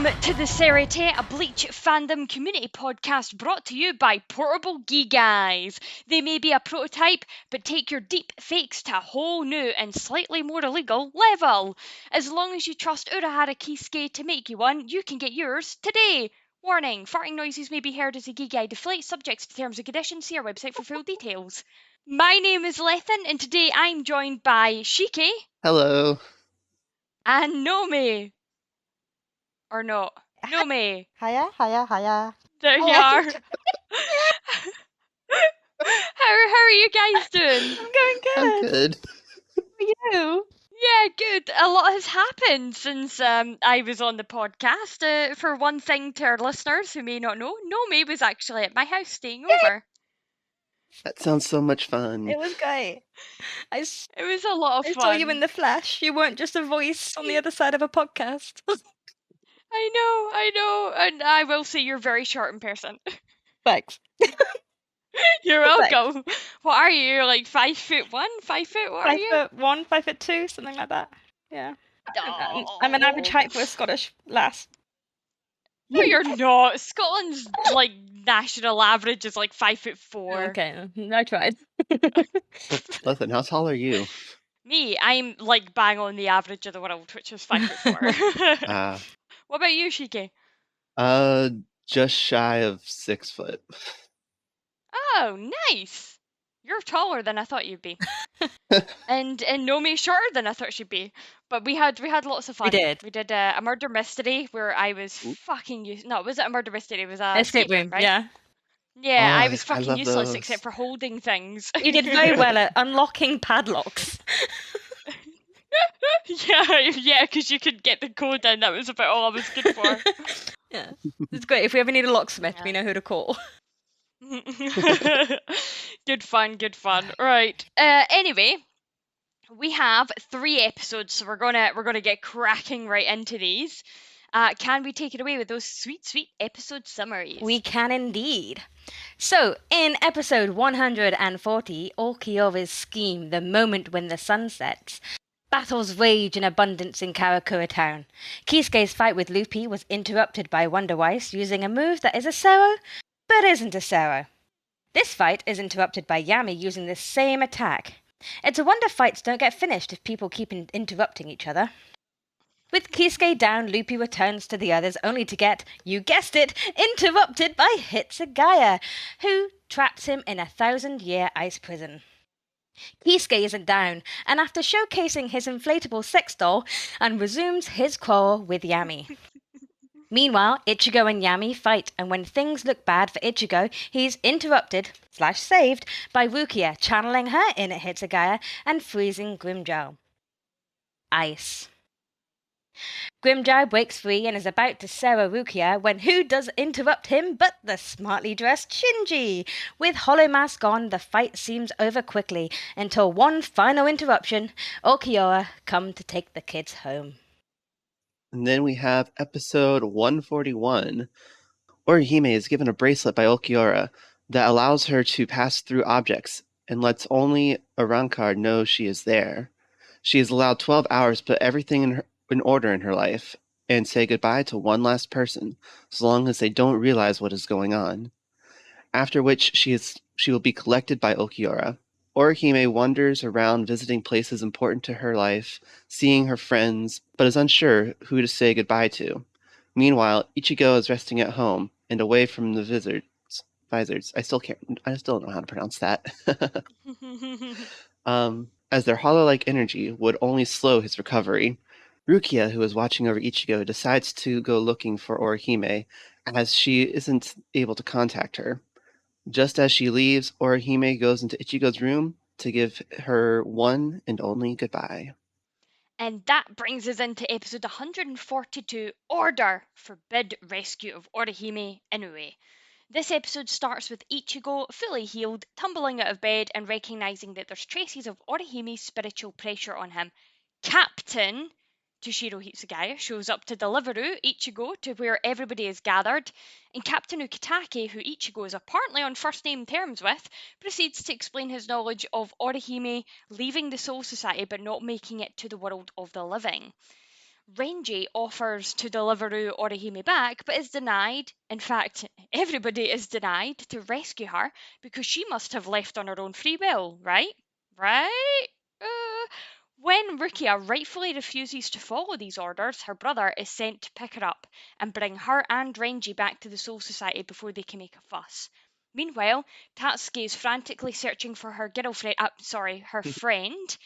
to the Seireitei, a Bleach fandom community podcast brought to you by Portable Gee Guys. They may be a prototype, but take your deep fakes to a whole new and slightly more illegal level. As long as you trust Urahara Kisuke to make you one, you can get yours today. Warning, farting noises may be heard as a Gee Guy deflates, subject to terms and conditions. See our website for full details. My name is Lethan, and today I'm joined by Shiki. Hello. And Nomi. Or not. Nomi. Hiya. There you are. How are you guys doing? I'm going good. I'm good. How are you? Yeah, good. A lot has happened since I was on the podcast. For one thing, to our listeners who may not know, Nomi was actually at my house staying over. That sounds so much fun. It was great. It was a lot of I fun. saw you in the flesh. You weren't just a voice on the other side of a podcast. I know, and I will say you're very short in person. Thanks. You're welcome. What are you? You're like 5'1", 5 foot? What are you? 5'1", 5'2", something like that. Yeah. Oh. I'm an average height for a Scottish lass. No, you're not. Scotland's like national average is like 5'4". Okay, I tried. Lethan, how tall are you? Me, I'm like bang on the average of the world, which is 5'4". What about you, Shiki? Just shy of 6 foot. Oh, nice. You're taller than I thought you'd be. and Nomi shorter than I thought she'd be. But we had lots of fun. We did a murder mystery where I was fucking no, was it a murder mystery? It was a escape room, right? Yeah. Yeah, I was fucking useless except for holding things. You did very well at unlocking padlocks. yeah, because you could get the code in. That was about all I was good for. Yeah, it's great. If we ever need a locksmith, we know who to call. Good fun. Right. Anyway, we have 3 episodes, so we're gonna get cracking right into these. Can we take it away with those sweet episode summaries? We can indeed. So, in episode 140, Okiora's scheme, The Moment When the Sun Sets, battles rage in abundance in Karakura Town. Kisuke's fight with Luffy was interrupted by Wonder Weiss using a move that is a Sero, but isn't a Sero. This fight is interrupted by Yami using the same attack. It's a wonder fights don't get finished if people keep interrupting each other. With Kisuke down, Luffy returns to the others only to get, you guessed it, interrupted by Hitsugaya, who traps him in a 1,000-year ice prison. Kisuke isn't down, and after showcasing his inflatable sex doll, and resumes his quarrel with Yami. Meanwhile, Ichigo and Yami fight, and when things look bad for Ichigo, he's interrupted/saved by Rukia channeling her in at Hitsugaya and freezing Grimmjow. Ice. Grimmjow breaks free and is about to Sero Rukia when who does interrupt him but the smartly dressed Shinji? With Hollow Mask on, the fight seems over quickly until one final interruption, Okiora come to take the kids home. And then we have episode 141. Orihime is given a bracelet by Okiora that allows her to pass through objects and lets only a Rancard know she is there. She is allowed 12 hours to put everything in order in her life and say goodbye to one last person, so long as they don't realize what is going on. After which she will be collected by Okiora. Orihime wanders around visiting places important to her life, seeing her friends, but is unsure who to say goodbye to. Meanwhile, Ichigo is resting at home and away from the visors. I still don't know how to pronounce that. As their hollow-like energy would only slow his recovery. Rukia, who is watching over Ichigo, decides to go looking for Orihime, as she isn't able to contact her. Just as she leaves, Orihime goes into Ichigo's room to give her one and only goodbye. And that brings us into episode 142, Order! Forbid Rescue of Orihime Inoue. This episode starts with Ichigo, fully healed, tumbling out of bed and recognising that there's traces of Orihime's spiritual pressure on him. Captain Toshiro Hitsugaya shows up to deliver Ichigo to where everybody is gathered, and Captain Ukitake, who Ichigo is apparently on first-name terms with, proceeds to explain his knowledge of Orihime leaving the Soul Society but not making it to the world of the living. Renji offers to deliver Orihime back, but is denied. In fact, everybody is denied to rescue her because she must have left on her own free will, right? Right? When Rukia rightfully refuses to follow these orders, her brother is sent to pick her up and bring her and Renji back to the Soul Society before they can make a fuss. Meanwhile, Tatsuki is frantically searching for her her friend,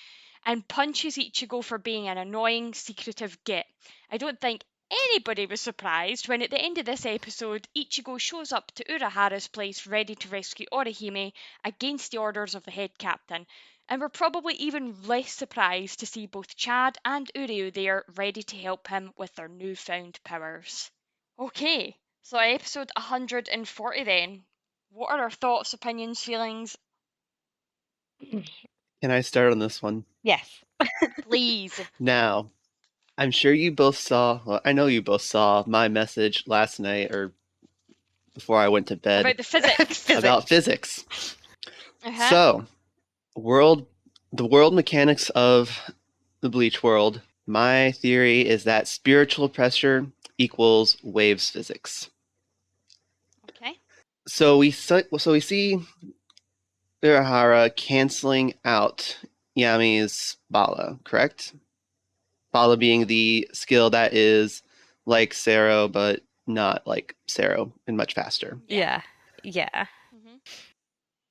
and punches Ichigo for being an annoying, secretive git. I don't think anybody was surprised when at the end of this episode, Ichigo shows up to Urahara's place ready to rescue Orihime against the orders of the head captain. And we're probably even less surprised to see both Chad and Uryu there ready to help him with their newfound powers. Okay, so episode 140 then. What are our thoughts, opinions, feelings? Can I start on this one? Yes. Please. Now, I'm sure you both saw, well, I know you both saw my message last night or before I went to bed About the physics. about physics. Uh-huh. So, the world mechanics of the Bleach world, my theory is that spiritual pressure equals waves physics. Okay. So we see Urahara canceling out Yami's Bala, correct? Bala being the skill that is like Sero, but not like Sero and much faster. Yeah. Mm-hmm.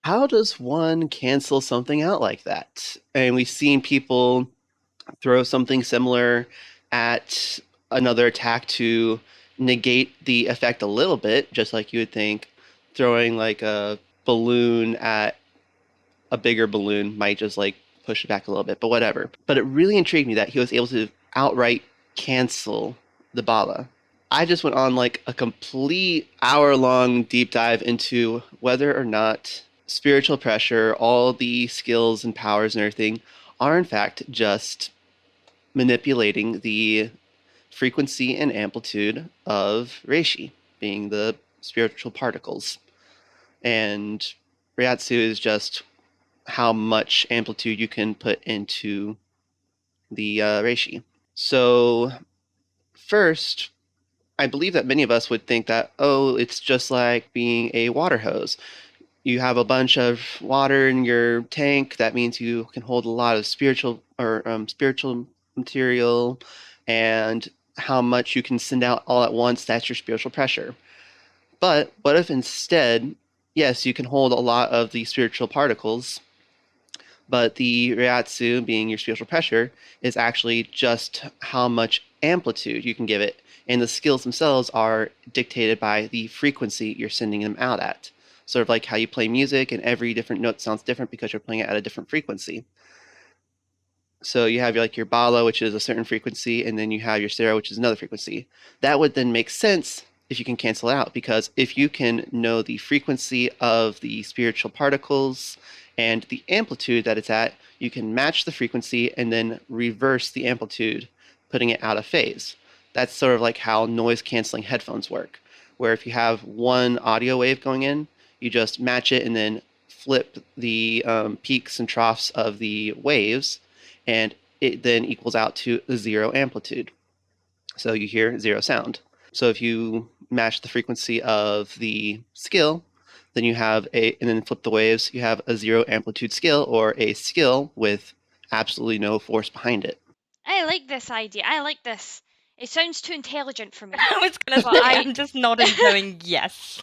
How does one cancel something out like that? And we've seen people throw something similar at another attack to negate the effect a little bit, just like you would think throwing like a balloon at a bigger balloon might just like push it back a little bit, but whatever. But it really intrigued me that he was able to outright cancel the Bala. I just went on like a complete hour-long deep dive into whether or not spiritual pressure, all the skills and powers and everything, are in fact just manipulating the frequency and amplitude of reishi, being the spiritual particles. And reiatsu is just how much amplitude you can put into the reishi. So first, I believe that many of us would think that, oh, it's just like being a water hose. You have a bunch of water in your tank. That means you can hold a lot of spiritual material, and how much you can send out all at once. That's your spiritual pressure. But what if instead, yes, you can hold a lot of the spiritual particles, but the reiatsu, being your spiritual pressure, is actually just how much amplitude you can give it, and the skills themselves are dictated by the frequency you're sending them out at. Sort of like how you play music, and every different note sounds different because you're playing it at a different frequency. So you have like your Bala, which is a certain frequency, and then you have your Sero, which is another frequency. That would then make sense if you can cancel it out, because if you can know the frequency of the spiritual particles and the amplitude that it's at, you can match the frequency and then reverse the amplitude, putting it out of phase. That's sort of like how noise canceling headphones work, where if you have one audio wave going in, you just match it and then flip the peaks and troughs of the waves, and it then equals out to the zero amplitude. So you hear zero sound. So if you match the frequency of the skill, then you have and then flip the waves, you have a zero amplitude skill, or a skill with absolutely no force behind it. I like this idea. I like this. It sounds too intelligent for me. I was gonna But say, I- I'm just nodding, going yes.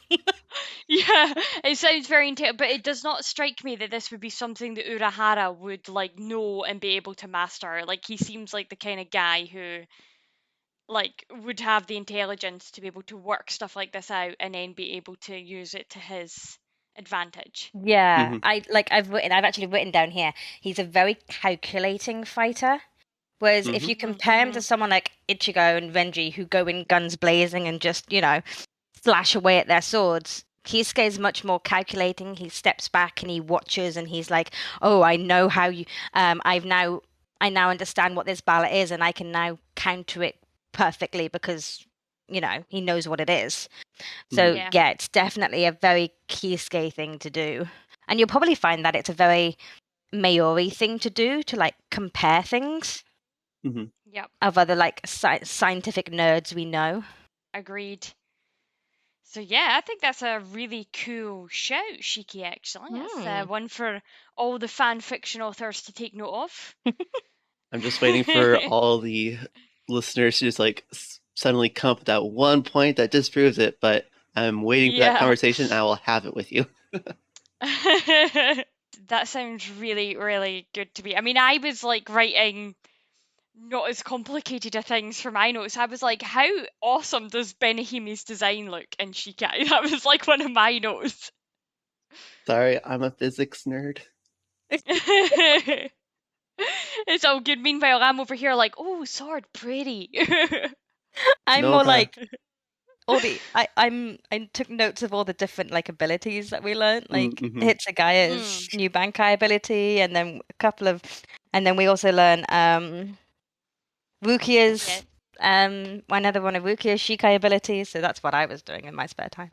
Yeah, it sounds very intelligent, but it does not strike me that this would be something that Urahara would like know and be able to master. Like he seems like the kind of guy who like would have the intelligence to be able to work stuff like this out and then be able to use it to his advantage. Yeah, Mhm. I've actually written down here, he's a very calculating fighter. Whereas if you compare him to someone like Ichigo and Renji, who go in guns blazing and just, slash away at their swords, Kisuke is much more calculating. He steps back and he watches and he's like, "Oh, I know how you. I now understand what this ballot is, and I can now counter it perfectly because, he knows what it is." So Yeah. yeah, it's definitely a very Kisuke thing to do, and you'll probably find that it's a very Maori thing to do, to like compare things. Mhm. Yep. of other like scientific nerds we know. Agreed. So yeah, I think that's a really cool shout, Shiki, actually. That's one for all the fan fiction authors to take note of. I'm just waiting for all the listeners to just like suddenly come up with that one point that disproves it, but I'm waiting for that Yeah. conversation and I will have it with you. That sounds really, really good to me. I mean, I was like writing not as complicated of things for my notes. I was like, how awesome does Benihimi's design look in Shikai? That was like one of my notes. Sorry, I'm a physics nerd. It's all good. Meanwhile, I'm over here like, oh, sword, pretty. I'm No, more okay. like all the I took notes of all the different like abilities that we learned, like Hitsagaya's new Bankai ability, and then a couple of, and then we also learn Rukia's another one of Rukia's Shikai abilities. So that's what I was doing in my spare time.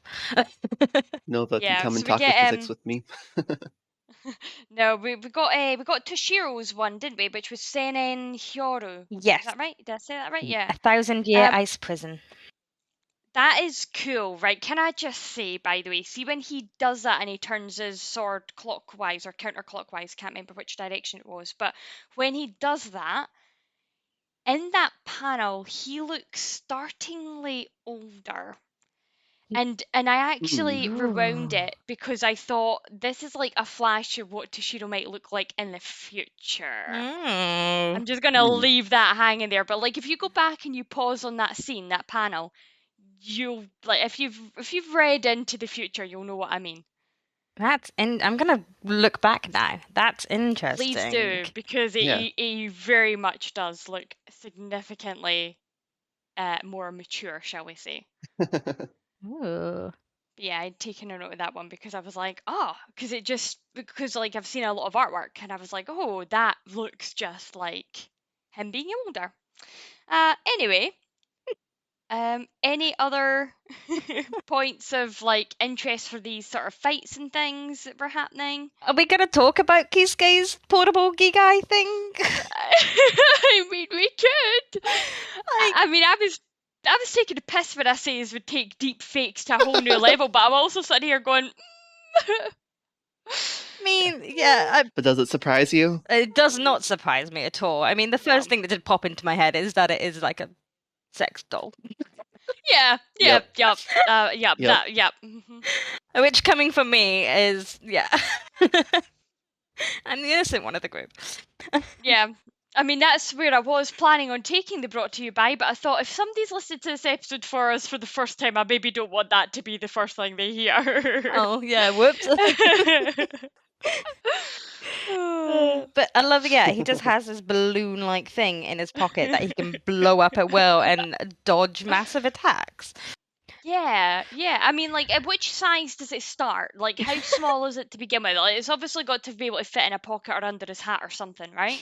Nova can Yeah, come and so we talk get physics with me. no, we got Toshiro's one, didn't we? Which was Senen Hyoru. Yes, Is that right? Did I say that right? Yeah. 1,000-year ice prison. That is cool, right? Can I just say, by the way, see when he does that and he turns his sword clockwise or counterclockwise, can't remember which direction it was, but when he does that, in that panel, he looks startlingly older. And I actually rewound it because I thought this is like a flash of what Toshiro might look like in the future. I'm just gonna leave that hanging there. But like if you go back and you pause on that scene, that panel, you'll like if you've read into the future, you'll know what I mean. I'm gonna look back now. That's interesting. Please do, because he very much does look significantly more mature, shall we say. Ooh. Yeah, I'd taken a note of that one because I was like, oh, because like I've seen a lot of artwork and I was like, oh, that looks just like him being older. Anyway, any other points of like interest for these sort of fights and things that were happening? Are we gonna talk about Kisuke's portable Gigai thing? I mean, we could. I mean, I was taking a piss when I say it would take deep fakes to a whole new level, but I'm also sitting here going. I mean, yeah. But does it surprise you? It does not surprise me at all. I mean, the first thing that did pop into my head is that it is like a sex doll. Yeah. Yep. Which, coming from me, is I'm the innocent one of the group. Yeah. I mean, that's where I was planning on taking the brought to you by, but I thought if somebody's listened to this episode for us for the first time, I maybe don't want that to be the first thing they hear. Oh, yeah, whoops. But I love, he just has this balloon-like thing in his pocket that he can blow up at will and dodge massive attacks. Yeah. I mean, like, at which size does it start? Like, how small is it to begin with? Like, it's obviously got to be able to fit in a pocket or under his hat or something, right?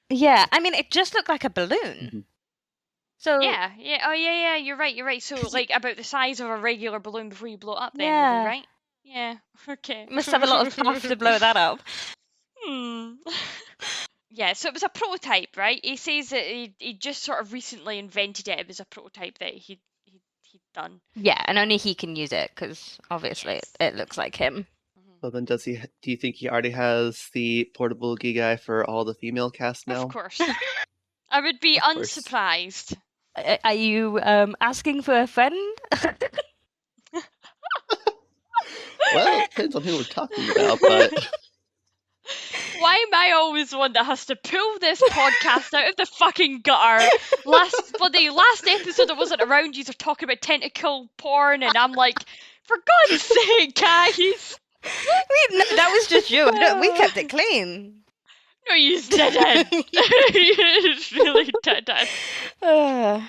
Yeah, I mean, it just looked like a balloon. So yeah. Oh, yeah. You're right. So, like, about the size of a regular balloon before you blow it up, then, maybe, right? Yeah. Okay. Must have a lot of puff to blow that up. Yeah, so it was a prototype, right? He says that he just sort of recently invented it. It was a prototype that he'd done. Yeah, and only he can use it because obviously it looks like him. So then, do you think he already has the portable Gigai for all the female cast now? Of course. I would be unsurprised. Are you asking for a friend? Well, it depends on who we're talking about, but... Why am I always the one that has to pull this podcast out of the fucking gutter? Last episode I wasn't around, you were talking about tentacle porn, and I'm like, for God's sake, guys! No, that was just you. We kept it clean. No, you didn't. You really didn't. What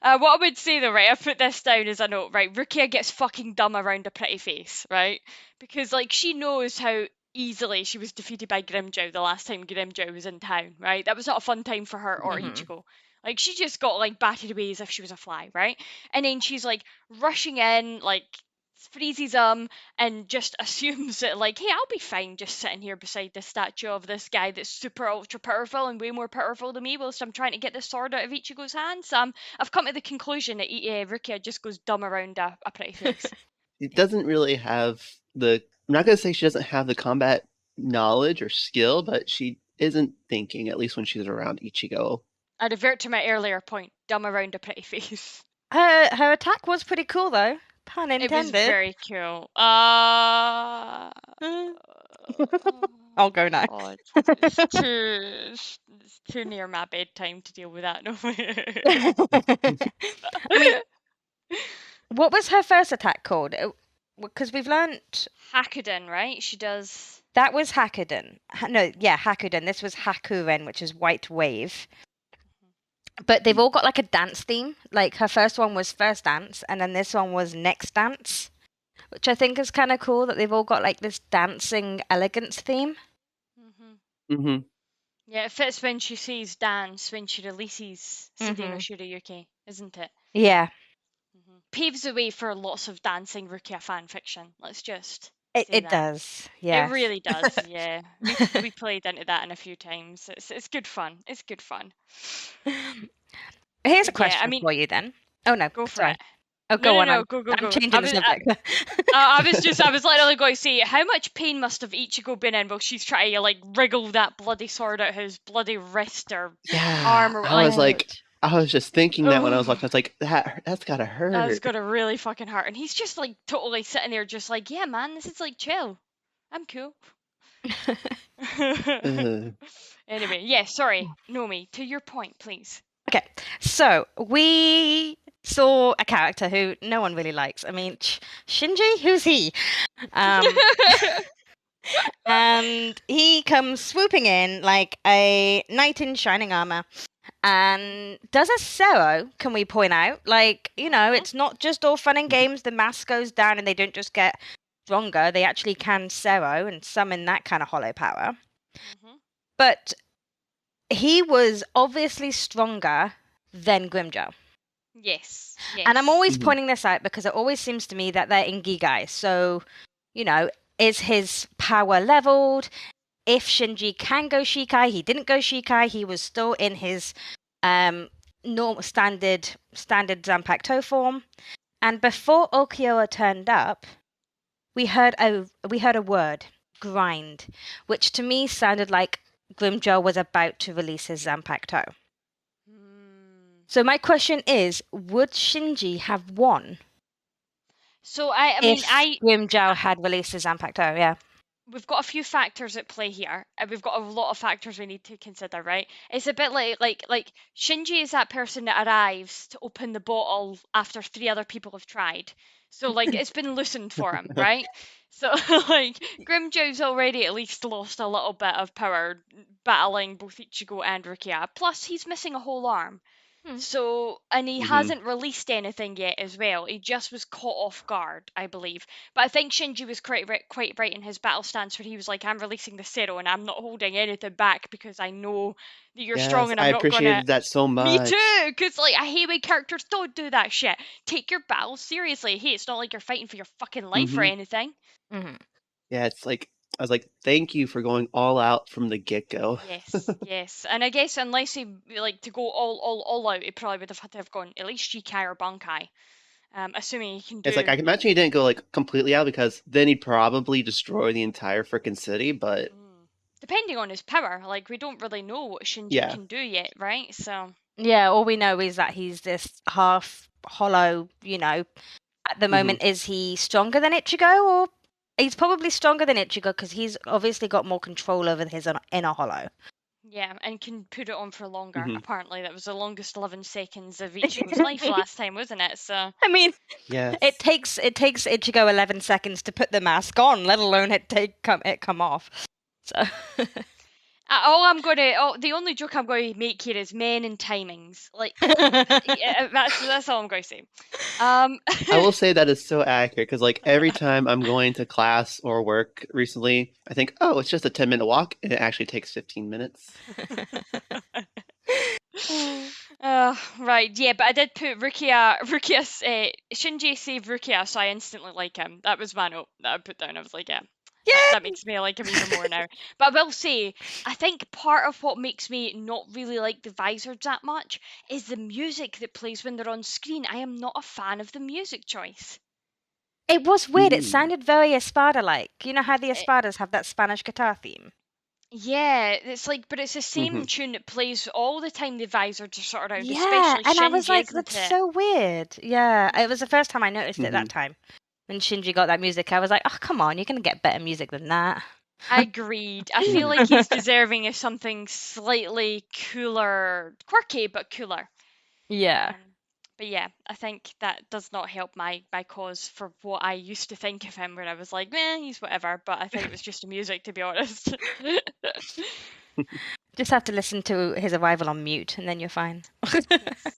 I would say though, right, I put this down as a note, right, Rukia gets fucking dumb around a pretty face, right? Because, like, she knows how easily she was defeated by Grimmjow the last time Grimmjow was in town, right? That was not a fun time for her or Ichigo. Like, she just got, like, batted away as if she was a fly, right? And then she's, like, rushing in, like, freezes him and just assumes that, like, hey, I'll be fine just sitting here beside the statue of this guy that's super ultra powerful and way more powerful than me whilst I'm trying to get the sword out of Ichigo's hands. I've come to the conclusion that Rukia just goes dumb around a pretty face. It doesn't really have the. I'm not gonna say she doesn't have the combat knowledge or skill, but she isn't thinking. At least when she's around Ichigo. I revert to my earlier point, dumb around a pretty face. Her attack was pretty cool though. Pun It was intended. very cool. I'll go now. God, it's too near my bedtime to deal with that. No. I mean, what was her first attack called? Because we've learnt Hakuden, right? She does. that was Hakuden. No, yeah, Hakuden. This was Hakuren, which is White Wave. But they've all got like a dance theme. Like her first one was First Dance, and then this one was Next Dance, which I think is kind of cool that they've all got like this dancing elegance theme. Mm-hmm. Yeah, it fits when she sees dance when she releases Sudeno Shurayuki, isn't it? Yeah. Paves the way for lots of dancing Rukia fanfiction. Let's just. It does. Yeah. It really does. Yeah. We played into that in a few times. It's good fun. It's good fun. Here's a question for you then. Oh no, go for sorry. it. Oh, go on. No, go. I'm changing the subject. I was literally going to say, how much pain must have Ichigo been in while she's trying to like wriggle that bloody sword out his bloody wrist or arm or whatever. I was just thinking that when I was watching. I was like, that's gotta hurt. That's gotta really fucking hurt. And he's just like totally sitting there, just like, yeah, man, this is like chill. I'm cool. Anyway, yeah, sorry, Nomi, to your point, please. Okay, so we saw a character who no one really likes. I mean, Shinji, who's he? And he comes swooping in like a knight in shining armor and does a Sero, can we point out? Like, you know, it's not just all fun and games. The mask goes down and they don't just get stronger. They actually can Sero and summon that kind of hollow power. But he was obviously stronger than Grimmjow. Yes. And I'm always pointing this out because it always seems to me that they're Ingigai. So, you know, is his power leveled? If Shinji can go Shikai, he didn't go Shikai. He was still in his normal standard Zanpakuto form. And before Ulquiorra turned up, we heard a word, grind, which to me sounded like Grimmjow was about to release his Zanpakuto. So my question is, would Shinji have won? So I mean, Grimmjow had released his Zanpakuto, yeah. We've got a few factors at play here. We've got a lot of factors we need to consider, right? It's a bit like Shinji is that person that arrives to open the bottle after 3 other people have tried. So like it's been loosened for him, right? So like Grimmjow's already at least lost a little bit of power battling both Ichigo and Rukia. Plus he's missing a whole arm. So, and he hasn't released anything yet as well. He just was caught off guard, I believe. But I think Shinji was quite right in his battle stance where he was like, I'm releasing the Sero and I'm not holding anything back because I know that you're strong and I'm not gonna... I appreciated that so much. Me too! Because, like, I hate when characters don't do that shit. Take your battle seriously. Hey, it's not like you're fighting for your fucking life or anything. Yeah, it's like... I was like, thank you for going all out from the get-go. Yes. And I guess unless he, like, to go all out, he probably would have had to have gone at least Shikai or Bankai. Assuming he can do... It's like, I can imagine he didn't go, like, completely out because then he'd probably destroy the entire frickin' city, but... Depending on his power. Like, we don't really know what Shinji can do yet, right? So... Yeah, all we know is that he's this half hollow, you know. At the moment, is he stronger than Ichigo or... He's probably stronger than Ichigo because he's obviously got more control over his inner hollow. Yeah, and can put it on for longer. Apparently, that was the longest 11 seconds of Ichigo's life last time, wasn't it? So I mean, it takes Ichigo 11 seconds to put the mask on, let alone it come off. So. The only joke I'm going to make here is men and timings. Like, that's all I'm going to say. I will say that is so accurate because, like, every time I'm going to class or work recently, I think, oh, it's just a 10-minute walk, and it actually takes 15 minutes. Right, yeah, but I did put Rukia's, Shinji saved Rukia, so I instantly like him. That was my note that I put down. I was like, yeah, that Yeah. makes me like him even more now. But I will say, I think part of what makes me not really like the Visors that much is the music that plays when they're on screen. I am not a fan of the music choice. It was weird. It Mm. sounded very Espada-like. You know how the Eh, Espadas have that Spanish guitar theme? yeah, it's like, but it's the same Mm-hmm. tune that plays all the time the Visors are sort of around, Yeah, especially and I was Shinji, like, isn't that's it? so weird. Yeah, it was the first time I noticed it Mm-hmm. that time. When Shinji got that music, I was like, oh, come on, you're going to get better music than that. Agreed. I feel Mm-hmm. like he's deserving of something slightly cooler, quirky but cooler. Yeah. Um, but yeah, I think that does not help my cause for what I used to think of him, where I was like, man, he's whatever. But I think it was just the music, to be honest. Just have to listen to his arrival on mute, and then you're fine. Yes.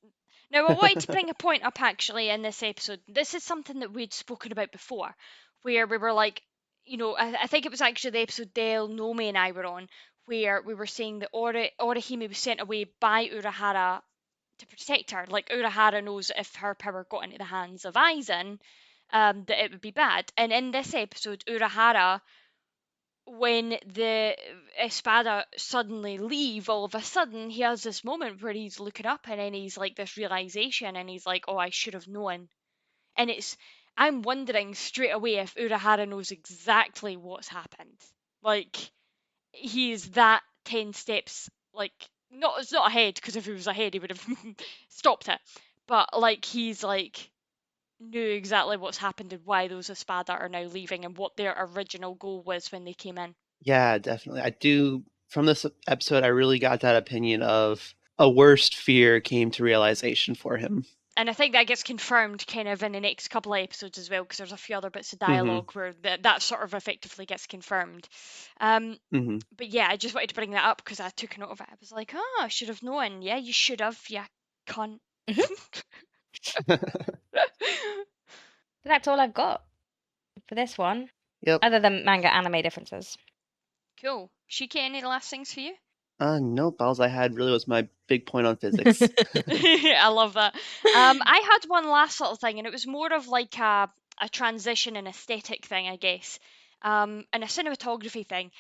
Now, I wanted to bring a point up actually in this episode. This is something that we'd spoken about before, where we were like, I think it was actually the episode Dale, Nomi, and I were on, where we were saying that Orihime was sent away by Urahara to protect her. Like, Urahara knows if her power got into the hands of Aizen, that it would be bad. And in this episode, Urahara, when the Espada suddenly leave, all of a sudden he has this moment where he's looking up and then he's like this realization and he's like, oh, I should have known. And I'm wondering straight away if Urahara knows exactly what's happened. Like, he's that 10 steps, like, it's not ahead, because if he was ahead, he would have stopped it. But, like, he's like, knew exactly what's happened and why those Espada are now leaving and what their original goal was when they came in. Yeah, definitely. I do. From this episode, I really got that opinion of a worst fear came to realization for him. And I think that gets confirmed kind of in the next couple of episodes as well, because there's a few other bits of Mm-hmm. dialogue where that sort of effectively gets confirmed. Um, Mm-hmm. but yeah, I just wanted to bring that up because I took a note of it. I was like, oh, I should have known. Yeah, you should have. Yeah, cunt. Mhm. That's all I've got for this one, Yep. other than manga anime differences. Cool. Shiki, any last things for you? Nope. All I had really was my big point on physics. I love that. I had one last little thing, and it was more of like a transition and aesthetic thing, I guess, and a cinematography thing.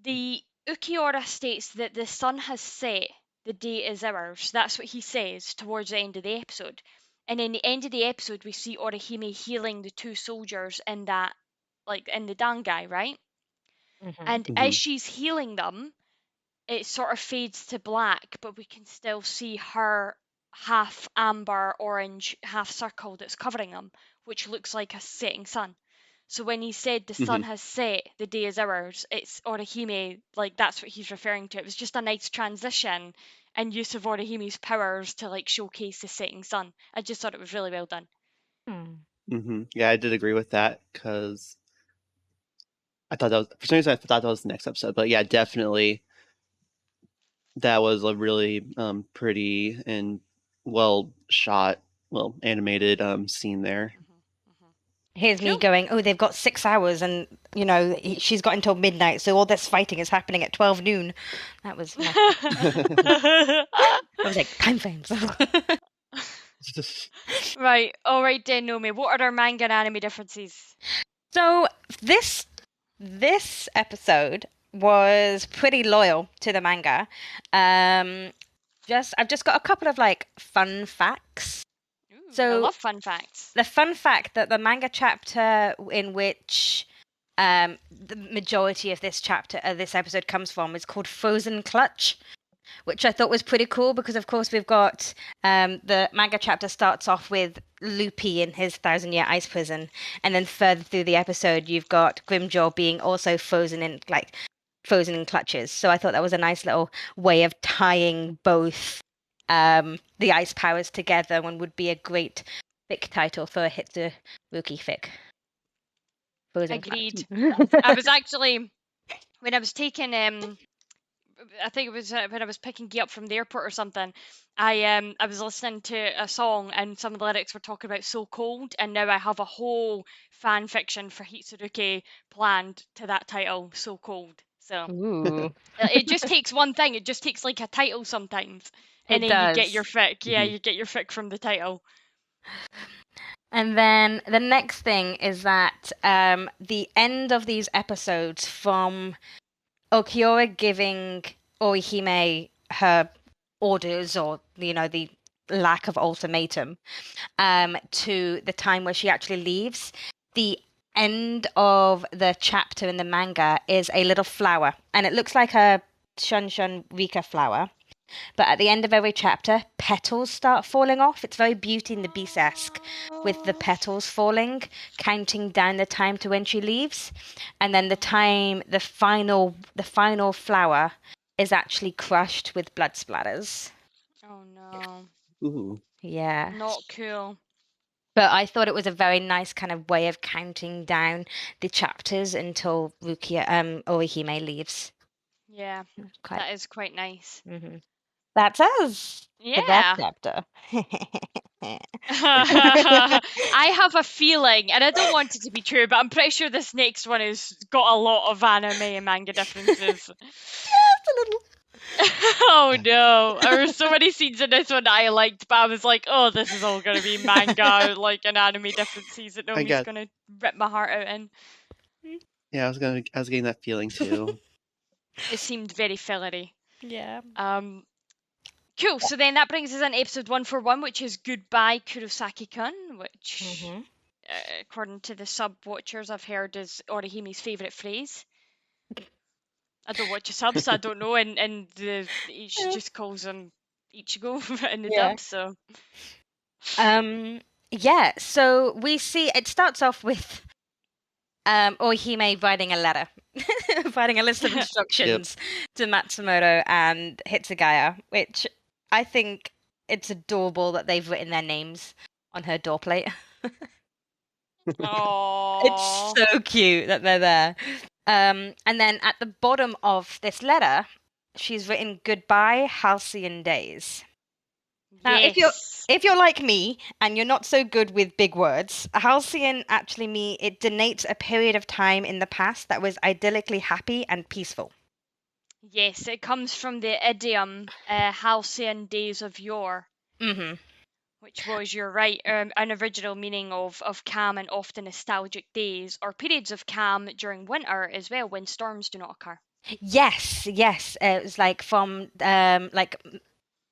The Ukiora states that the sun has set, the day is ours. That's what he says towards the end of the episode. And in the end of the episode, we see Orihime healing the two soldiers in that, like in the Dangai, right? And Mm-hmm. as Mm-hmm. she's healing them, it sort of fades to black, but we can still see her half amber orange half circle that's covering them, which looks like a setting sun. So when he said the Mm-hmm. sun has set, the day is ours, it's Orihime, like that's what he's referring to. It was just a nice transition and use of Orihime's powers to like showcase the setting sun. I just thought it was really well done. Mm-hmm. Yeah, I did agree with that because I thought that was for some reason I thought that was the next episode, but yeah, definitely that was a really pretty and well shot, well animated scene there. Here's me Cool. going, oh, they've got 6 hours, and she's got until midnight, so all this fighting is happening at 12 noon. That was I was like, time frames. Right, alright then, Nomi, what are our manga and anime differences? So this episode was pretty loyal to the manga. I've just got a couple of like fun facts. Ooh, I So love fun facts. the fun fact that the manga chapter in which the majority of this this episode comes from is called Frozen Clutch, which I thought was pretty cool because, of course, we've got the manga chapter starts off with Loopy in his 1,000-year ice prison, and then further through the episode, you've got Grimmjow being also frozen in clutches. So I thought that was a nice little way of tying both the ice powers together, and would be a great fic title for a Hitsuruki fic. Frozen Agreed. Clutch. I was actually, when I was taking I think it was when I was picking you up from the airport or something. I was listening to a song and some of the lyrics were talking about so cold, and now I have a whole fan fiction for Hitsuruki planned to that title, so cold. So Ooh, it just takes one thing. It just takes like a title sometimes, and it then you get your does. fic. Yeah, Mhm. you get your fic from the title. And then the next thing is that the end of these episodes from Okiora giving Orihime her orders, or the lack of ultimatum, to the time where she actually leaves. The end of the chapter in the manga is a little flower, and it looks like a Shun Shun Rika flower. But at the end of every chapter, petals start falling off. It's very Beauty and the Beast-esque, with the petals falling, counting down the time to when she leaves. And then the final flower is actually crushed with blood splatters. Oh no, Ooh. Yeah. not cool. But I thought it was a very nice kind of way of counting down the chapters until Orihime leaves. Yeah, Quite. that is quite nice. hmm That's us for that Yeah. chapter. I have a feeling, and I don't want it to be true, but I'm pretty sure this next one has got a lot of anime and manga differences. Just a little. Oh no, there were so many scenes in this one that I liked, but I was like, oh, this is all gonna be manga, like an anime differences that Nomi's got- gonna rip my heart out in. Yeah, I was getting that feeling too. It seemed very fillery. Yeah. Cool, so then that brings us into episode 141, which is Goodbye Kurosaki-kun, which, hmm according to the sub-watchers, I've heard is Orihime's favourite phrase. I don't watch the subs, so I don't know, and she just calls him Ichigo in the Yeah. dub, so... Yeah, so we see it starts off with Orihime writing a letter, writing a list of instructions to Matsumoto and Hitsugaya, which I think it's adorable that they've written their names on her door plate. Aww. It's so cute that they're there. And then at the bottom of this letter, she's written "Goodbye, halcyon days." Now, Yes. if you're like me and you're not so good with big words, halcyon actually it denotes a period of time in the past that was idyllically happy and peaceful. Yes, it comes from the idiom halcyon days of yore, hmm which was, you're right, an original meaning of calm and often nostalgic days, or periods of calm during winter as well, when storms do not occur. Yes, yes. It was like from like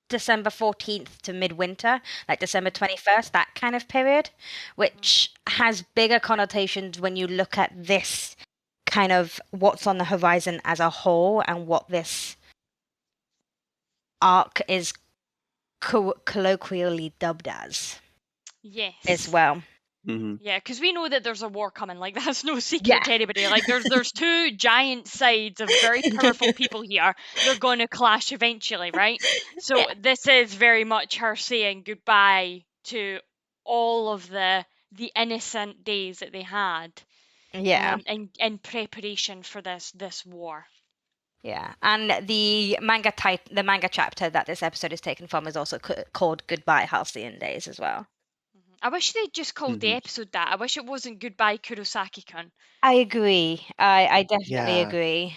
December 14th to midwinter, like December 21st, that kind of period, which has bigger connotations when you look at this kind of what's on the horizon as a whole and what this arc is colloquially dubbed as Yes. well. hmm Yeah, because we know that there's a war coming. Like, that's no secret Yeah. to anybody. Like, there's two giant sides of very powerful people here. They're going to clash eventually, right? So Yeah. this is very much her saying goodbye to all of the innocent days that they had, Yeah. in preparation for this war. Yeah. And the manga chapter that this episode is taken from is also called Goodbye Halcyon Days as well. I wish they'd just called the Mhm. episode that. I wish it wasn't Goodbye Kurosaki-kun. I agree. I definitely Yeah. agree.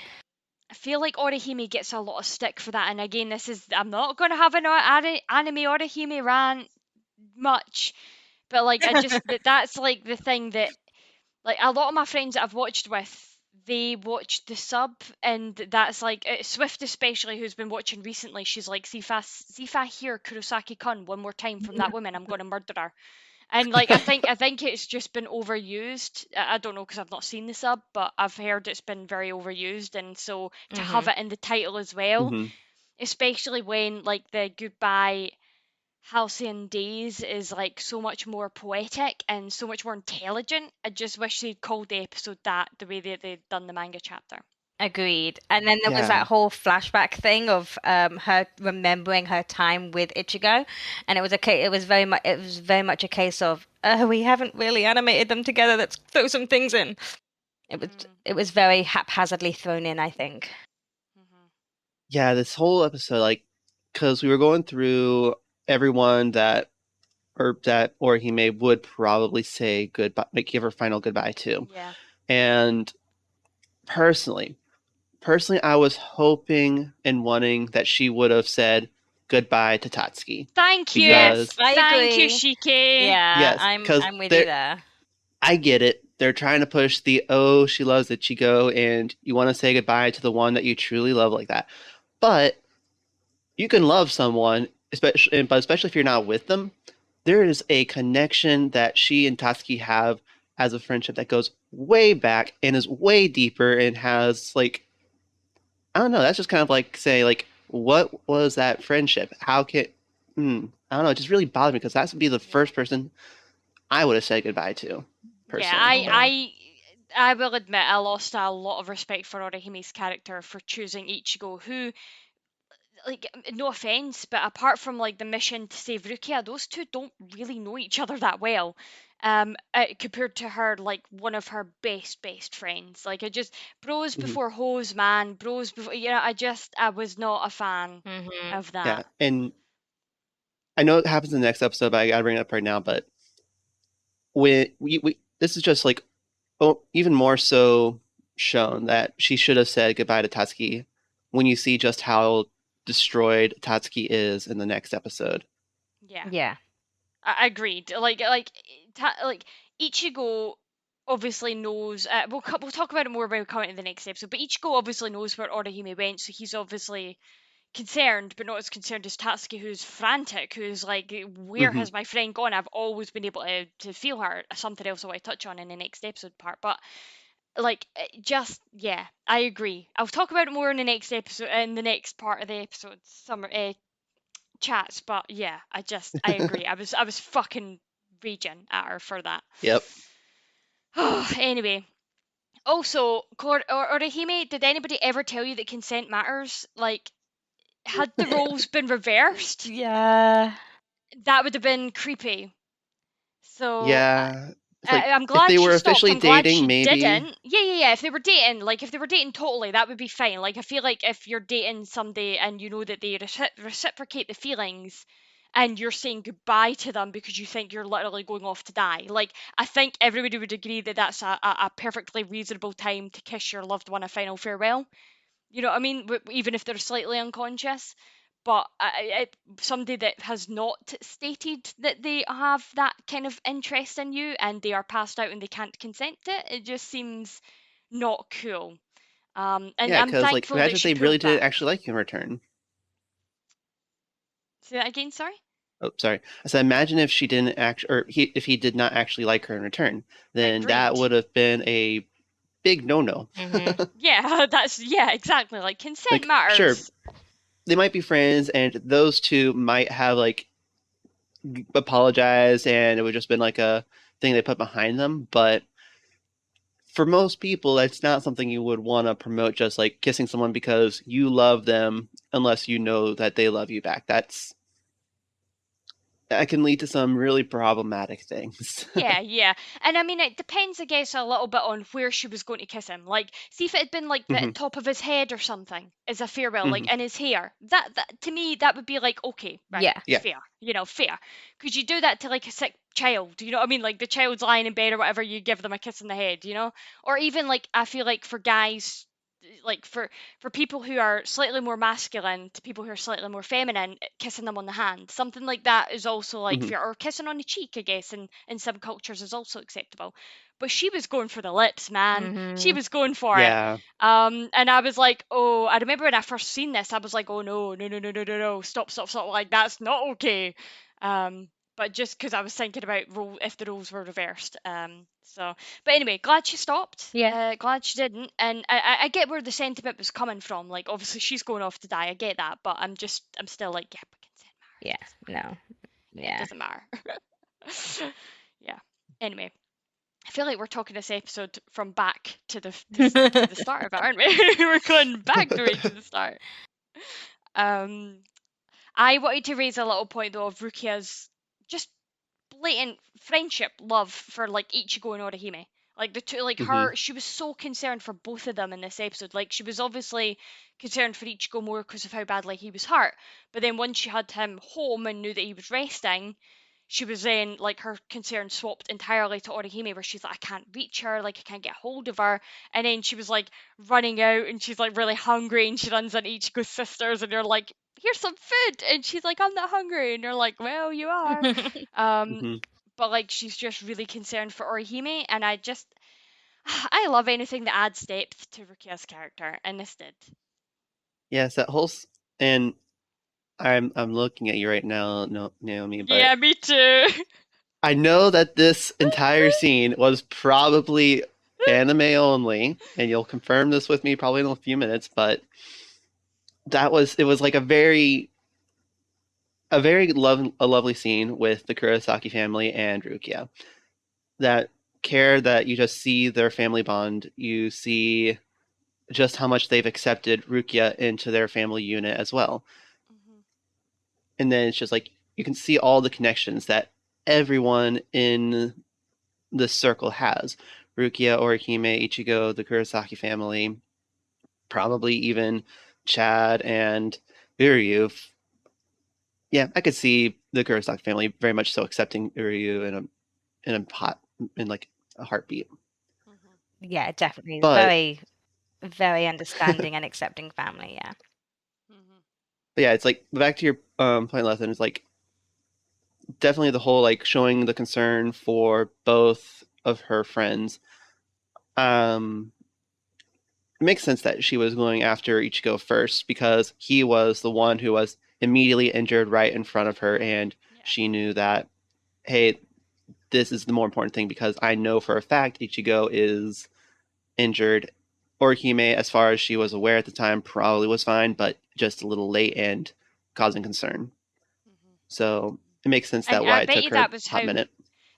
I feel like Orihime gets a lot of stick for that, and again, I'm not going to have an anime Orihime rant much, but like that's like the thing that, like, a lot of my friends that I've watched with, they watched the sub, and that's like, Swift especially, who's been watching recently, she's like, Sifa hear Kurosaki-kun one more time from that woman, I'm going to murder her. And like, I think it's just been overused. I don't know because I've not seen the sub, but I've heard it's been very overused, and so to have it in the title as well, hmm especially when like the Goodbye Halcyon Days is like so much more poetic and so much more intelligent. I just wish they'd called the episode that, the way that they'd done the manga chapter. Agreed. And then there was Yeah. that whole flashback thing of her remembering her time with Ichigo, and it was very much a case of we haven't really animated them together. Let's throw some things in. It was very haphazardly thrown in, I think. Yeah, this whole episode, like, because we were going through everyone that Orihime would probably say goodbye, like give her final goodbye to. Yeah. And personally, personally, I was hoping and wanting that she would have said goodbye to Tatsuki. Thank you. Because I Thank you, agree. Shiki. Yeah, yes, because I'm with you there. I get it. They're trying to push the oh, she loves Ichigo, and you want to say goodbye to the one that you truly love like that. But you can love someone, especially if you're not with them. There is a connection that she and Tatsuki have as a friendship that goes way back and is way deeper and has like I don't know. That's just kind of like say like what was that friendship? How can I don't know. It just really bothered me because that would be the Yeah. first person I would have said goodbye to Yeah, personally. I will admit I lost a lot of respect for Orihime's character for choosing Ichigo, who, like, no offense, but apart from like the mission to save Rukia, those two don't really know each other that well. Compared to her, like one of her best friends. Like I just bros Mhm. before hoes, man. Bros before I was not a fan of Yeah, that. and I know it happens in the next episode, but I gotta bring it up right now. But when we this is just like even more so shown that she should have said goodbye to Tatsuki when you see just how destroyed Tatsuki is in the next episode. Yeah. Yeah. I agreed. Like Ichigo obviously knows. We'll talk about it more when we come into the next episode. But Ichigo obviously knows where Orihime went, so he's obviously concerned, but not as concerned as Tatsuki, who's frantic, who's like, "Where Hmm. has my friend gone?" I've always been able to feel her. Something else I want to touch on in the next episode part, but like, just yeah, I agree. I'll talk about it more in the next episode, in the next part of the episode, summer chats. But yeah, I agree. I was fucking raging at her for that. Yep. Anyway, also, Orihime, did anybody ever tell you that consent matters? Like, had the roles been reversed, Yeah. that would have been creepy. So Yeah. It's like I'm if glad they she were stopped. officially I'm glad dating, she maybe. didn't. Yeah. If they were dating, like if they were dating totally, that would be fine. Like I feel like if you're dating somebody and you know that they reciprocate the feelings, and you're saying goodbye to them because you think you're literally going off to die. Like I think everybody would agree that that's a perfectly reasonable time to kiss your loved one a final farewell. You know what I mean? Even if they're slightly unconscious. But somebody that has not stated that they have that kind of interest in you and they are passed out and they can't consent to it, it just seems not cool. And Yeah, I'm because like thankful that imagine if she they really pulled did back. actually like you in return. Say that again, sorry? Oh, sorry. I said imagine if she didn't act or if he did not actually like her in return, then that Agreed. would have been a big no-no. Mhm. Yeah, yeah, exactly. Like consent Like sure, matters. they might be friends and those two might have like apologized and it would just been like a thing they put behind them, but for most people that's not something you would want to promote just like kissing someone because you love them unless you know that they love you back. That can lead to some really problematic things. Yeah. And I mean, it depends, I guess, a little bit on where she was going to kiss him. Like, see if it had been like the Hmm. top of his head or something as a farewell, Hmm. like in his hair. That to me, that would be like, okay, right, Yeah. Yeah. fair, fair. Could you do that to like a sick child? You know what I mean? Like the child's lying in bed or whatever, you give them a kiss in the head, Or even like, I feel like for guys, like for people who are slightly more masculine to people who are slightly more feminine, kissing them on the hand, something like that is also like Hmm. fair, or kissing on the cheek, I guess, in some cultures is also acceptable. But she was going for the lips, man. She Mhm. was going for it. Yeah. And I was like, oh, I remember when I first seen this, I was like, oh no, stop, like that's not okay. But just because I was thinking about if the roles were reversed. But anyway, glad she stopped. Yeah. Glad she didn't. And I get where the sentiment was coming from. Like, obviously, she's going off to die. I get that. But I'm still like, yeah, but consent Yeah. matters. No. Yeah, it Yeah. doesn't matter. Yeah. Anyway, I feel like we're talking this episode from back to the start of it, aren't we? We're going back the way to the start. Um, I wanted to raise a little point though of Rukia's just blatant friendship love for like Ichigo and Orihime. Like the two, like Hmm. her, she was so concerned for both of them in this episode. Like she was obviously concerned for Ichigo more because of how badly he was hurt. But then once she had him home and knew that he was resting, she was then like her concern swapped entirely to Orihime, where she's like, I can't reach her, like I can't get hold of her. And then she was like running out and she's like really hungry and she runs into Ichigo's sisters and they're like, here's some food, and she's like, I'm not hungry, and they're like, well, you are. Hmm. But like she's just really concerned for Orihime, and I love anything that adds depth to Rukia's character, and this did. Yes, that whole and I'm looking at you right now, no, Naomi, but Yeah, me too. I know that this entire scene was probably anime only, and you'll confirm this with me probably in a few minutes, but it was like a lovely scene with the Kurosaki family and Rukia. That care that you just see their family bond, you see just how much they've accepted Rukia into their family unit as well. Mhm. And then it's just like you can see all the connections that everyone in this circle has. Rukia, Orihime, Ichigo, the Kurosaki family, probably even Chad and Uryu. Yeah, I could see the Kurosaki family very much so accepting Uryu in like a heartbeat. Mhm. Yeah, definitely. But, Very, very understanding and accepting family, yeah. Mhm. but yeah, it's like back to your point, Lethan. It's like definitely the whole like showing the concern for both of her friends. Um, it makes sense that she was going after Ichigo first because he was the one who was immediately injured right in front of her, and Yeah. she knew that, hey, this is the more important thing because I know for a fact Ichigo is injured. Orihime, as far as she was aware at the time, probably was fine, but just a little late and causing concern. Mhm. So it makes sense And that I why it bet took you her a that was hot how. minute.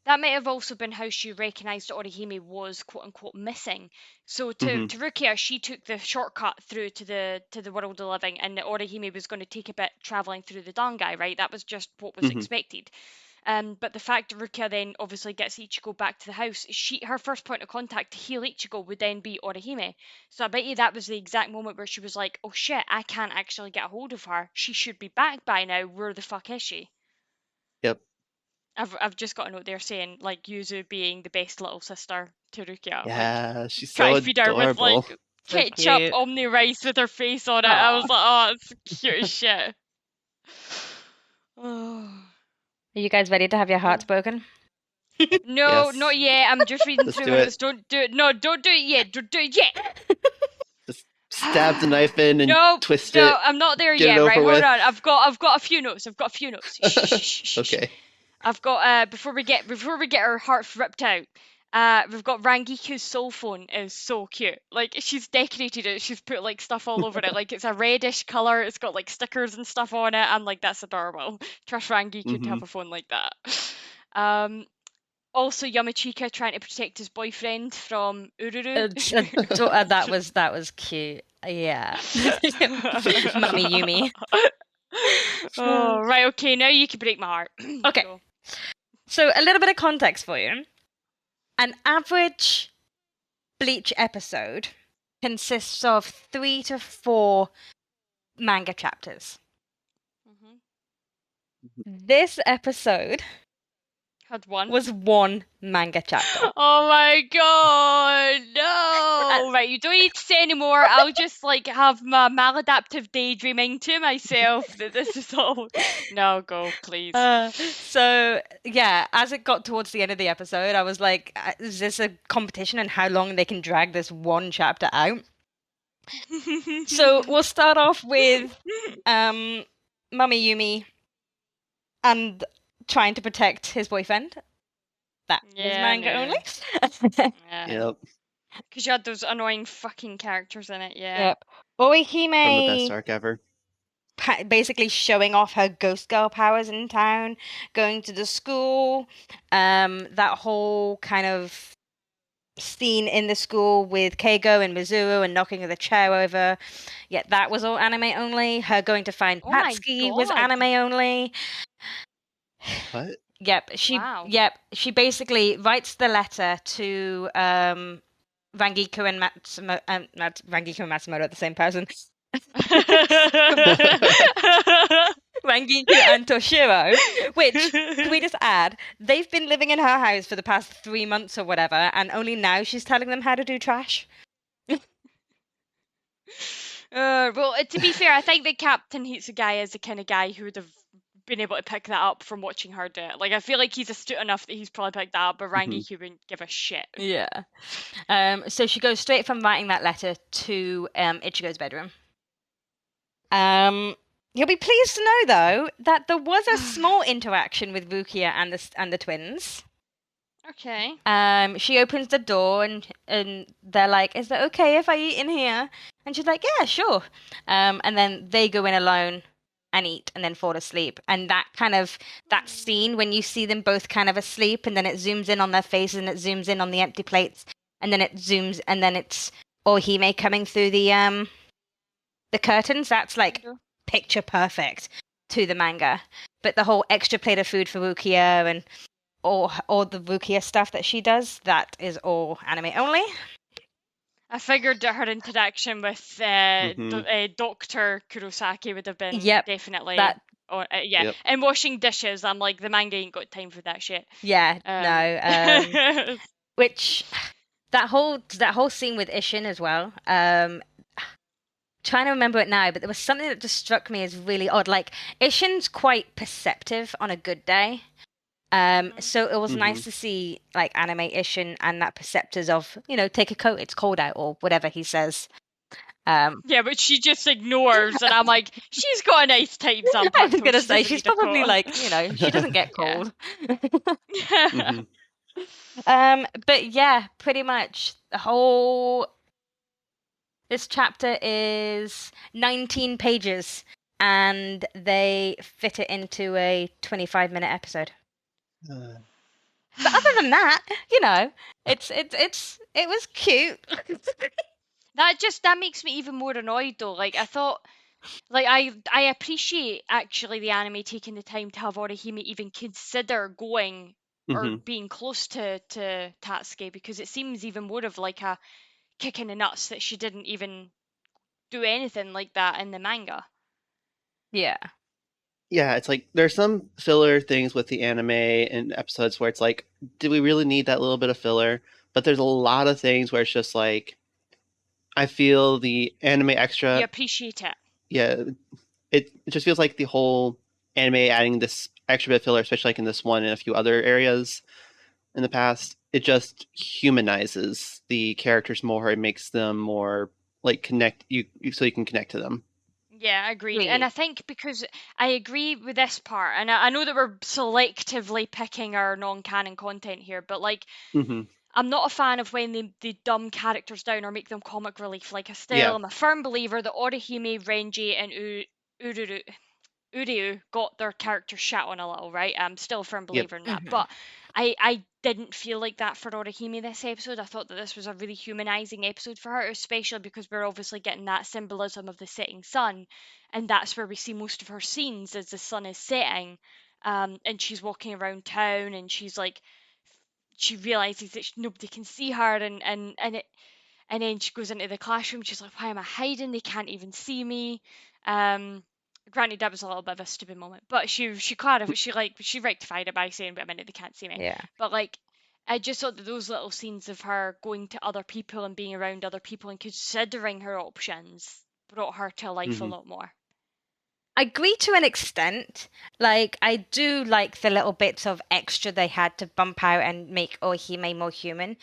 That may have also been how she recognised that Orihime was quote unquote missing. So Hmm. to Rukia, she took the shortcut through to the world of living, and that Orihime was going to take a bit travelling through the Dangai, right? That was just what was Hmm. expected. But the fact that Rukia then obviously gets Ichigo back to the house, her first point of contact to heal Ichigo would then be Orihime. So I bet you that was the exact moment where she was like, "Oh shit, I can't actually get a hold of her. She should be back by now. Where the fuck is she?" Yep. I've just got a note there saying like Yuzu being the best little sister to Rukia, like Yeah, she's try so to feed her with adorable. like So ketchup cute. omni rice with her face on it. I Aw. was like, oh, it's cute as shit. Oh. Are you guys ready to have your hearts broken? No, not Yes. yet. I'm just reading Let's through do my it. notes. Don't do it. No, don't do it yet. Don't do it yet. Just stab the knife in and No, twist no, it. I'm not there Get it yet. Right, over hold with. on. I've got a few notes. I've got a few notes. Shh, shh, shh, shh, shh. Okay. I've got before we get our hearts ripped out. We've got Rangiku's soul phone is so cute. Like she's decorated it. She's put like stuff all over it. Like it's a reddish color. It's got like stickers and stuff on it. I'm like, that's adorable. Trust Rangiku to Hmm. have a phone like that. Um, Also, Yamachika trying to protect his boyfriend from Ururu. It's that was cute. Yeah. Mummy Yumi. Oh, right, okay, now you can break my heart. Okay. Go. So a little bit of context for you. An average Bleach episode consists of 3 to 4 manga chapters. Mhm. This episode Had one. was 1 manga chapter. Oh my god, no! Right, you don't need to say anymore. I'll just like have my maladaptive daydreaming to myself that this is all. No, go, please. So yeah, as it got towards the end of the episode, I was like, is this a competition and how long they can drag this 1 chapter out? So we'll start off with Mummy Yumi and trying to protect his boyfriend. That is Yeah, manga no. only. Yeah. Yep. Because you had those annoying fucking characters in it, yeah. Yep. From the best Orihime arc ever. basically showing off her ghost girl powers in town, going to the school, that whole kind of scene in the school with Keigo and Mizuru and knocking the chair over. Yeah, that was all anime only. Her going to find Oh my Tatsuki was god. anime only. What? Wow. She basically writes the letter to Rangiku and Matsumoto, Rangiku and Matsumoto are the same person. Rangiku and Toshiro, which, can we just add, they've been living in her house for the past 3 months or whatever, and only now she's telling them how to do trash. Well, to be fair, I think that Captain Hitsugai is the kind of guy who would have been able to pick that up from watching her do it. Like, I feel like he's astute enough that he's probably picked that up, but Rangi wouldn't give a shit. Yeah. So she goes straight from writing that letter to Ichigo's bedroom. You'll be pleased to know, though, that there was a small interaction with Rukia and the twins. Okay. She opens the door and they're like, "Is it okay if I eat in here?" And she's like, "Yeah, sure." And then they go in alone and eat and then fall asleep. And that scene when you see them both kind of asleep and then it zooms in on their faces and it zooms in on the empty plates and then it zooms and then it's Orihime coming through the curtains. That's like picture perfect to the manga. But the whole extra plate of food for Rukia and all the Rukia stuff that she does, that is all anime only. I figured that her interaction with Dr. Kurosaki would have been definitely that. And washing dishes, I'm like, the manga ain't got time for that shit. Yeah, no. Which that whole scene with Ishin as well. Trying to remember it now, but there was something that just struck me as really odd. Like, Ishin's quite perceptive on a good day. So it was nice to see like anime Ishin and that perceptors of, take a coat, it's cold out, or whatever he says. Yeah, but she just ignores, and I'm like, she's got a nice tight zump. I was gonna say she's probably like, she doesn't get cold. But yeah, pretty much this chapter is 19 pages, and they fit it into a 25-minute episode. But other than that, it was cute. That makes me even more annoyed though. Like, I thought, like, I appreciate actually the anime taking the time to have Orihime even consider going or being close to Tatsuki, because it seems even more of like a kick in the nuts that she didn't even do anything like that in the manga. Yeah. Yeah, it's like there's some filler things with the anime and episodes where it's like, do we really need that little bit of filler? But there's a lot of things where it's just like, I feel the anime extra. You appreciate it. Yeah, it just feels like the whole anime adding this extra bit of filler, especially like in this one and a few other areas in the past, it just humanizes the characters more. It makes them more like connect you so you can connect to them. Yeah, agreed. And I think because I agree with this part, and I know that we're selectively picking our non-canon content here, but like, I'm not a fan of when they dumb characters down or make them comic relief. Like, I'm a firm believer that Orihime, Renji, and Uryu got their characters shat on a little, right? I'm still a firm believer in that. But I didn't feel like that for Orihime this episode. I thought that this was a really humanizing episode for her, especially because we're obviously getting that symbolism of the setting sun, and that's where we see most of her scenes as the sun is setting. And she's walking around town, and she's like, she realizes that nobody can see her, and then she goes into the classroom. She's like, why am I hiding? They can't even see me. Granted, that was a little bit of a stupid moment, but she rectified it by saying, "Wait a minute, they can't see me." Yeah. But like, I just thought that those little scenes of her going to other people and being around other people and considering her options brought her to life a lot more. I agree to an extent. Like, I do like the little bits of extra they had to bump out and make Orihime more human.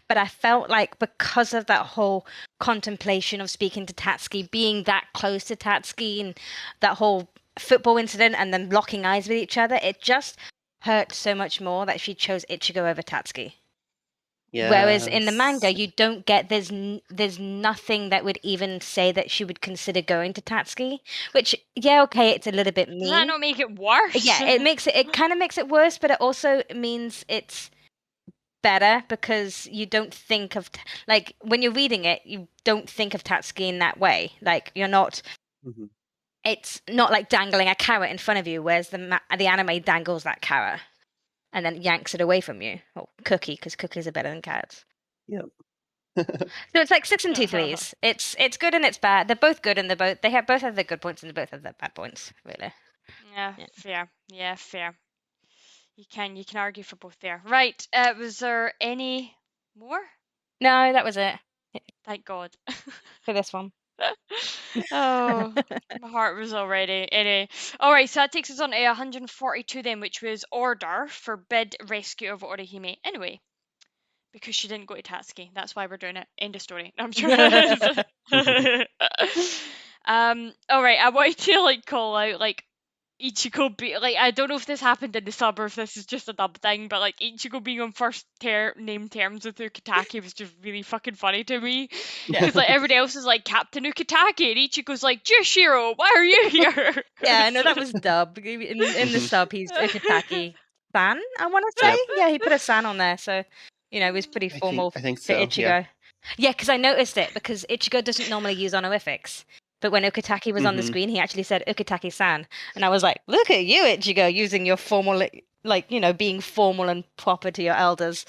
But I felt like because of that whole contemplation of speaking to Tatsuki, being that close to Tatsuki, and that whole football incident and them locking eyes with each other, it just hurt so much more that she chose Ichigo over Tatsuki. Yes. Whereas in the manga, you don't get there's nothing that would even say that she would consider going to Tatsuki. Which, yeah, okay, it's a little bit mean. Does that not make it worse? Yeah, it kind of makes it worse, but it also means it's better because you don't think of like when you're reading it, you don't think of Tatsuki in that way. Like, you're not. It's not like dangling a carrot in front of you, whereas the anime dangles that carrot and then yanks it away from you. Or cookie, because cookies are better than carrots. Yep. So it's like 6 and 2 threes. It's good and it's bad. They're both good and they both have their good points and they both have their bad points, really. Yeah, Yeah. fair. Yeah, fair. You can argue for both there. Right. Was there any more? No, that was it Thank God. for this one. Oh, my heart was already. Anyway. Alright, so that takes us on to 142 then, which was Order, Forbid Rescue of Orihime. Anyway, because she didn't go to Tatsuki. That's why we're doing it. End of story. I'm sure. Alright, I wanted to like call out like Ichigo like I don't know if this happened in the sub or if this is just a dub thing, but like Ichigo being on first name terms with Ukitake was just really fucking funny to me. Yeah. Because like everybody else is like Captain Ukitake and Ichigo's like Jushiro, why are you here? Yeah, no, that was dub. In the sub, he's Ukitake-san, I want to say. Yep. Yeah, he put a san on there, so it was pretty formal I think for so. Ichigo. Yeah, because I noticed it because Ichigo doesn't normally use honorifics. But when Ukitake was on the screen, he actually said Ukitake-san. And I was like, look at you, Ichigo, using your formal, being formal and proper to your elders.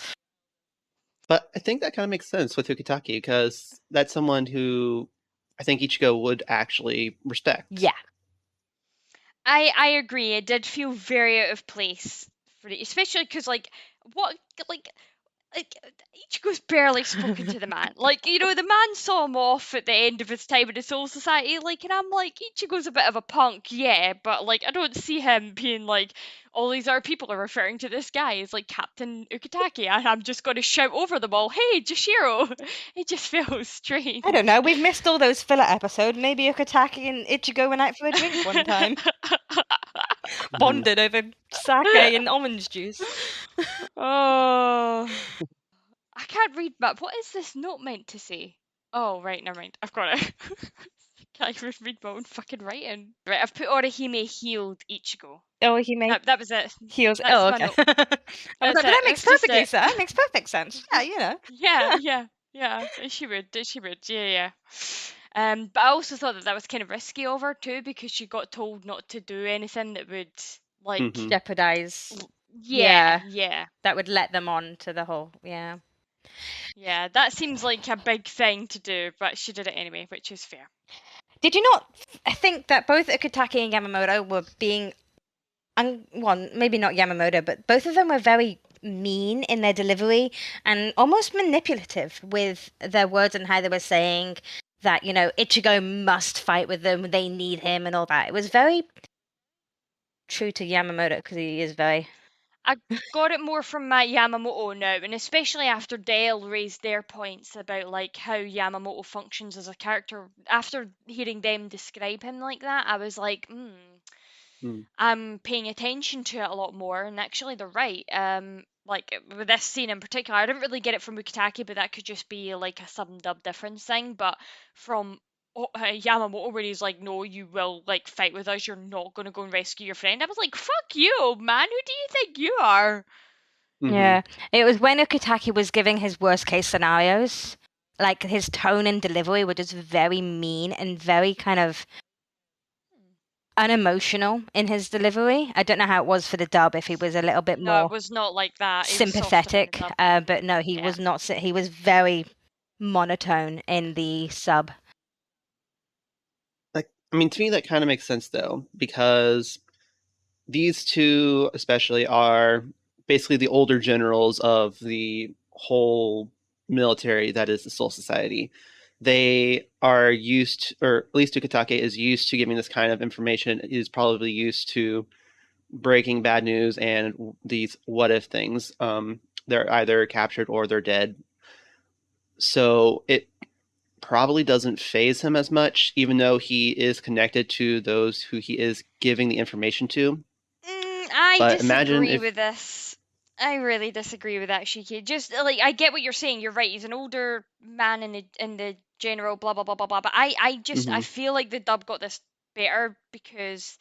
But I think that kind of makes sense with Ukitake because that's someone who I think Ichigo would actually respect. Yeah. I agree. It did feel very out of place for especially because like Ichigo's barely spoken to the man. Like, you know, the man saw him off at the end of his time in the Soul Society, like, and I'm like, Ichigo's a bit of a punk, yeah, but like, I don't see him being like, all these other people are referring to this guy as like Captain Ukitake, and I'm just going to shout over them all, hey, Jashiro! It just feels strange. I don't know. We've missed all those filler episodes. Maybe Ukitake and Ichigo went out for a drink one time. Bonded over sake and orange juice. Oh. I can't read map. What is this note meant to say? Oh, right, never mind. I've got it. Can't even read my own fucking writing. Right, I've put Orihime healed Ichigo. Oh, he made That was it. heels. That's Oh, my okay. note. I was like, That's but that it. makes That's just perfectly it. sense. That makes perfect sense. Yeah, you know. Yeah. She would. Yeah. But I also thought that was kind of risky of her too, because she got told not to do anything that would like Jeopardize. yeah. That would let them on to the whole. Yeah. Yeah, that seems like a big thing to do, but she did it anyway, which is fair. Did you not think that both Ukitake and Yamamoto were being, well, maybe not Yamamoto, but both of them were very mean in their delivery and almost manipulative with their words and how they were saying that, you know, Ichigo must fight with them, they need him and all that. It was very true to Yamamoto because he is very... I got it more from Yamamoto now, and especially after Dale raised their points about like how Yamamoto functions as a character. After hearing them describe him like that, I was like, I'm paying attention to it a lot more, and actually they're right. Like with this scene in particular, I didn't really get it from Ukitake, but that could just be like a sub and dub difference thing. But from Yamamoto, where he's like, "No, you will like fight with us. You're not gonna go and rescue your friend." I was like, "Fuck you, man. Who do you think you are?" Yeah, it was when Ukitake was giving his worst case scenarios, like his tone and delivery were just very mean and very kind of unemotional in his delivery. I don't know how it was for the dub, if he was a little bit No, more it was not like that. It was softer in the sympathetic, dub. but no, he Yeah. was not. He was very monotone in the sub. Like, I mean, to me, that kind of makes sense though, because these two, especially, are basically the older generals of the whole military that is the Soul Society. They are used, or at least Ukitake is used to giving this kind of information, is probably used to breaking bad news and these what if things. They're either captured or they're dead. So it probably doesn't phase him as much, even though he is connected to those who he is giving the information to. I But imagine disagree if with this. I really disagree with that, Shiki. Just like I get what you're saying. You're right. He's an older man in the general blah blah blah blah blah. But I feel like the dub got this better because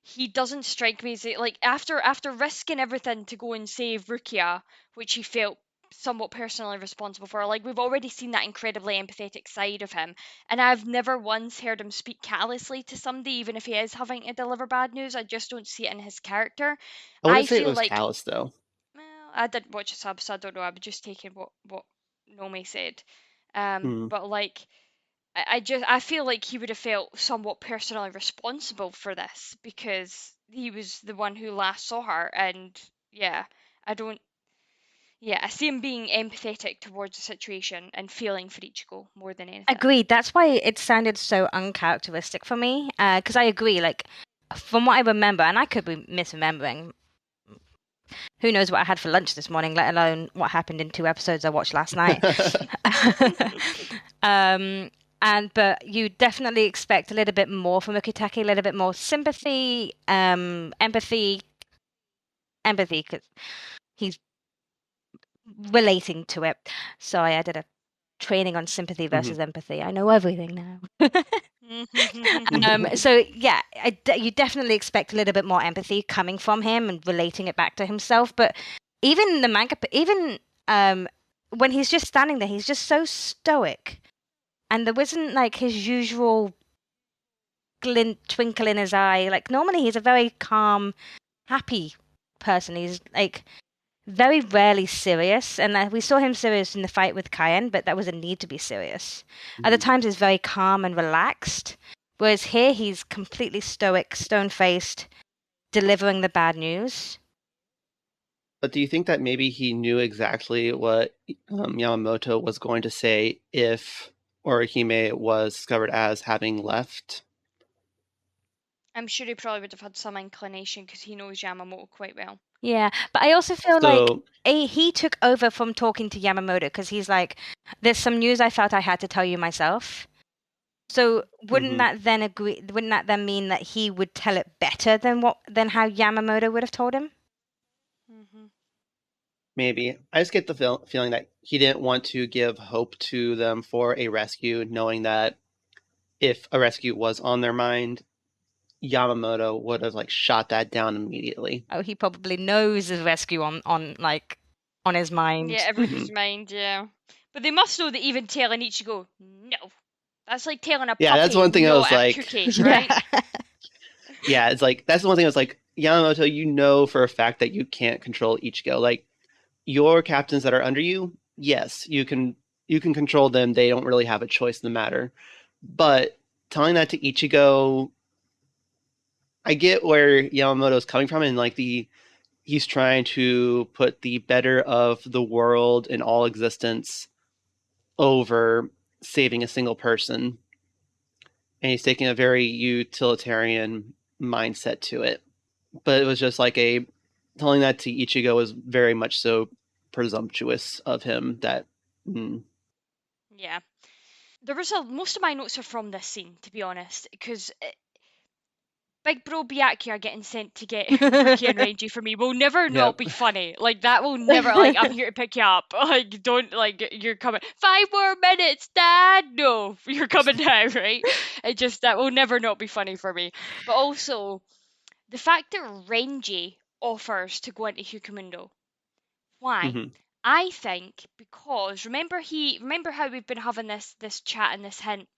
he doesn't strike me as like after risking everything to go and save Rukia, which he felt somewhat personally responsible for. Like we've already seen that incredibly empathetic side of him, and I've never once heard him speak callously to somebody, even if he is having to deliver bad news. I just don't see it in his character. I I wouldn't say it feel was like callous though. well, I didn't watch a sub, so I don't know. I'm just taking what Nomi said. But like, I feel like he would have felt somewhat personally responsible for this because he was the one who last saw her, and yeah, I don't. Yeah, I see him being empathetic towards the situation and feeling for Ichigo more than anything. Agreed. That's why it sounded so uncharacteristic for me. Because I agree, like, from what I remember, and I could be misremembering. Who knows what I had for lunch this morning, let alone what happened in 2 episodes I watched last night. But you definitely expect a little bit more from Ukitake, a little bit more sympathy, empathy, because he's relating to it. Sorry, I did a training on sympathy versus empathy. I know everything now. So yeah, you definitely expect a little bit more empathy coming from him and relating it back to himself. But even the manga, even when he's just standing there, he's just so stoic, and there wasn't like his usual glint, twinkle in his eye. Like normally, he's a very calm, happy person. He's like very rarely serious, and we saw him serious in the fight with Cayenne, but that was a need to be serious. Other times he's very calm and relaxed, whereas here he's completely stoic, stone-faced, delivering the bad news. But do you think that maybe he knew exactly what Yamamoto was going to say if Orihime was discovered as having left? I'm sure he probably would have had some inclination because he knows Yamamoto quite well. Yeah, but I also feel like he took over from talking to Yamamoto because he's like, there's some news I felt I had to tell you myself. So wouldn't that then mean that he would tell it better than how Yamamoto would have told him? Maybe. I just get the feeling that he didn't want to give hope to them for a rescue, knowing that if a rescue was on their mind, Yamamoto would have like shot that down immediately. Oh, he probably knows the rescue on his mind. Yeah, everybody's mind, yeah. But they must know that even telling Ichigo, no. That's like telling a puppy, that's one thing I was like, cookie, right? Yeah, it's like, that's the one thing I was like, Yamamoto, you know for a fact that you can't control Ichigo. Like, your captains that are under you, yes, you can control them. They don't really have a choice in the matter. But telling that to Ichigo, I get where Yamamoto's coming from, and like he's trying to put the better of the world and all existence over saving a single person. And he's taking a very utilitarian mindset to it. But it was just like telling that to Ichigo was very much so presumptuous of him that Yeah. There was most of my notes are from this scene, to be honest, because Big Bro Byakuya are getting sent to get Ruki and Renji for me will never not be funny. Like, that will never, like, I'm here to pick you up. Like, don't, like, you're coming. 5 more minutes, Dad! No, you're coming now, right? That will never not be funny for me. But also, the fact that Renji offers to go into Hukamundo. Why? I think because, remember how we've been having this chat and this hint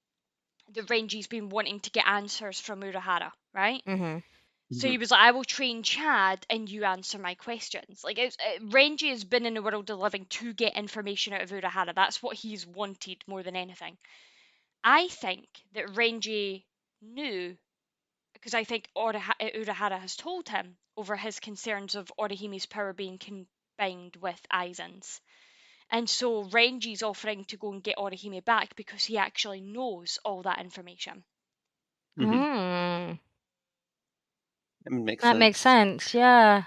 that Renji's been wanting to get answers from Urahara, right? So he was like, I will train Chad and you answer my questions. Like, Renji has been in the world of living to get information out of Urahara. That's what he's wanted more than anything. I think that Renji knew, because I think Urahara has told him over his concerns of Orihime's power being combined with Aizen's. And so Renji's offering to go and get Orihime back because he actually knows all that information. That makes sense, yeah.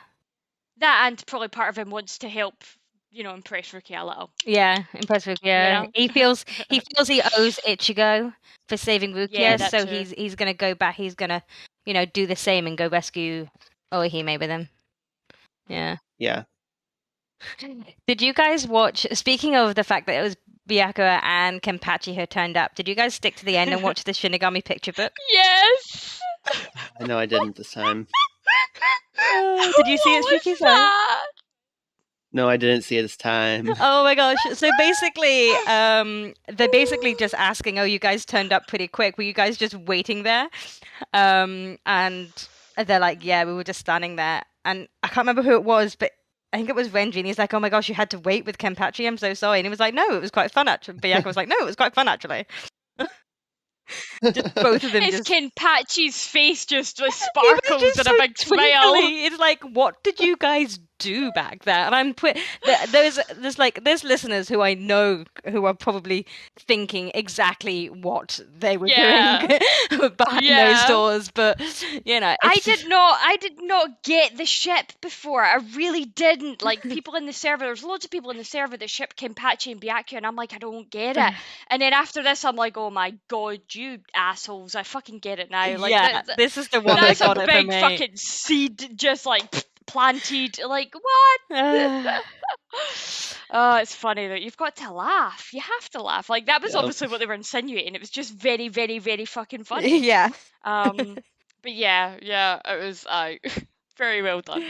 That, and probably part of him wants to help, impress Ruki a little. Yeah, impress Rukia. Yeah. He feels he owes Ichigo for saving Rukia, so he's gonna go back. He's gonna, do the same and go rescue Orihime with him. Yeah. Yeah. Did you guys watch? Speaking of the fact that it was Byakuya and Kenpachi who turned up, did you guys stick to the end and watch the Shinigami picture book? Yes. I know I didn't this time. Did you see it, Shiki? No, I didn't see it this time. Oh my gosh. So basically, they're basically just asking, oh, you guys turned up pretty quick. Were you guys just waiting there? And they're like, yeah, we were just standing there. And I can't remember who it was, but I think it was Renji, and he's like, "Oh my gosh, you had to wait with Kenpachi. I'm so sorry." And he was like, "No, it was quite fun actually." Byakuya was like, "No, it was quite fun actually." Just both of them It's just. Kenpachi's face just It was sparkles just in so a big smile. twinkly. It's like, what did you guys do back there? And I'm there's listeners who I know who are probably thinking exactly what they were Yeah. doing behind those Yeah. doors, but you know, I it's did not get the ship before. I really didn't. Like, people in the server, there's loads of people in the server that ship Kenpachi and Byakuya, and I'm like, I don't get it. And then after this, I'm like, oh my god, you assholes, I fucking get it now. Like, yeah, this is the one that that's a got it for big me. fucking seed just like planted. Like, what? Oh, it's funny that you've got to laugh. You have to laugh. Like, that was Yep. obviously what they were insinuating. It was just very, very, very fucking funny. Yeah. But yeah, it was very well done.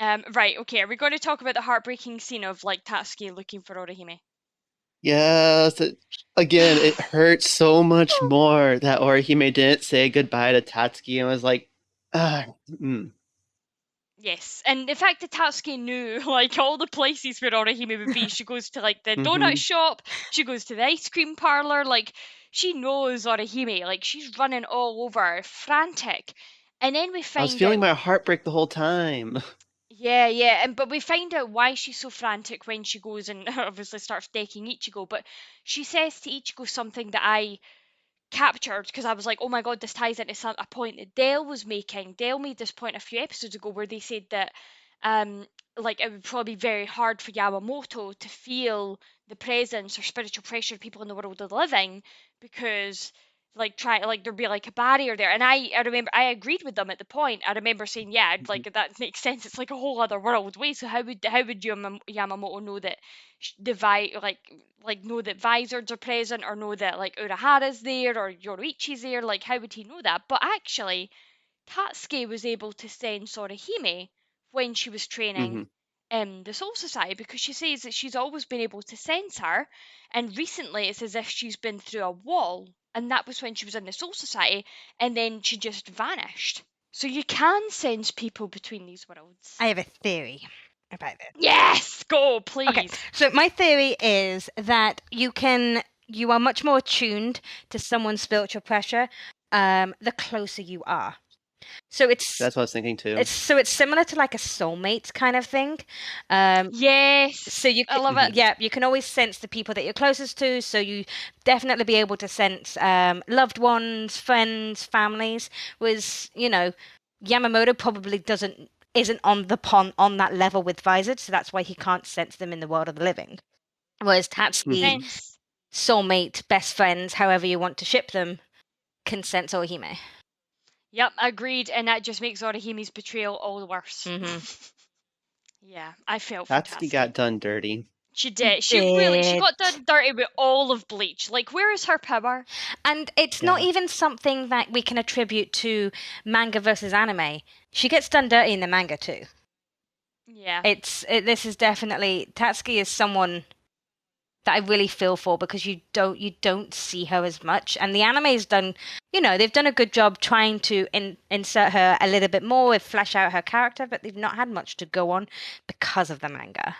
Right, okay, are we going to talk about the heartbreaking scene of like Tatsuki looking for Orihime? Yes. Again, it hurts so much more that Orihime didn't say goodbye to Tatsuki and was like, ah, Yes, and the fact that Tatsuki knew like all the places where Orihime would be. She goes to like the donut shop, she goes to the ice cream parlor, like she knows Orihime, like she's running all over, frantic. And then we I was find feeling out. my heartbreak the whole time. Yeah, and but we find out why she's so frantic when she goes and obviously starts decking Ichigo. But she says to Ichigo something that I captured because I was like, oh my god, this ties into a point that Dale was making. Dale made this point a few episodes ago where they said that um like it would probably be very hard for Yamamoto to feel the presence or spiritual pressure of people in the world of the living because there'd be like a barrier there. And I remember I agreed with them at the point. I remember saying, yeah, like that makes sense. It's like a whole other world. Wait, so how would Yamamoto know that the know that Vizards are present or know that like Urahara's there or Yoroichi's there? Like, how would he know that? But actually, Tatsuki was able to sense Orihime when she was training in the Soul Society because she says that she's always been able to sense her, and recently it's as if she's been through a wall, and that was when she was in the Soul Society, and then she just vanished. So you can sense people between these worlds. I have a theory about this. Yes, go please. Okay, so my theory is that you are much more attuned to someone's spiritual pressure the closer you are. So That's what I was thinking too. It's similar to like a soulmate kind of thing. Yes. So I love it. Yeah, you can always sense the people that you're closest to. So you definitely be able to sense loved ones, friends, families. Whereas Yamamoto probably isn't on that level with Vizard, so that's why he can't sense them in the world of the living. Whereas Tatsuki, soulmate, best friends, however you want to ship them, can sense Orihime. Yep, agreed, and that just makes Orihime's betrayal all the worse. Yeah, I felt for Tatsuki. Tatsuki got done dirty. She did. She got done dirty with all of Bleach. Like, where is her power? And it's not even something that we can attribute to manga versus anime. She gets done dirty in the manga too. Yeah. This is definitely Tatsuki is someone that I really feel for because you don't see her as much, and the anime's done, they've done a good job trying to insert her a little bit more, flesh out her character, but they've not had much to go on because of the manga.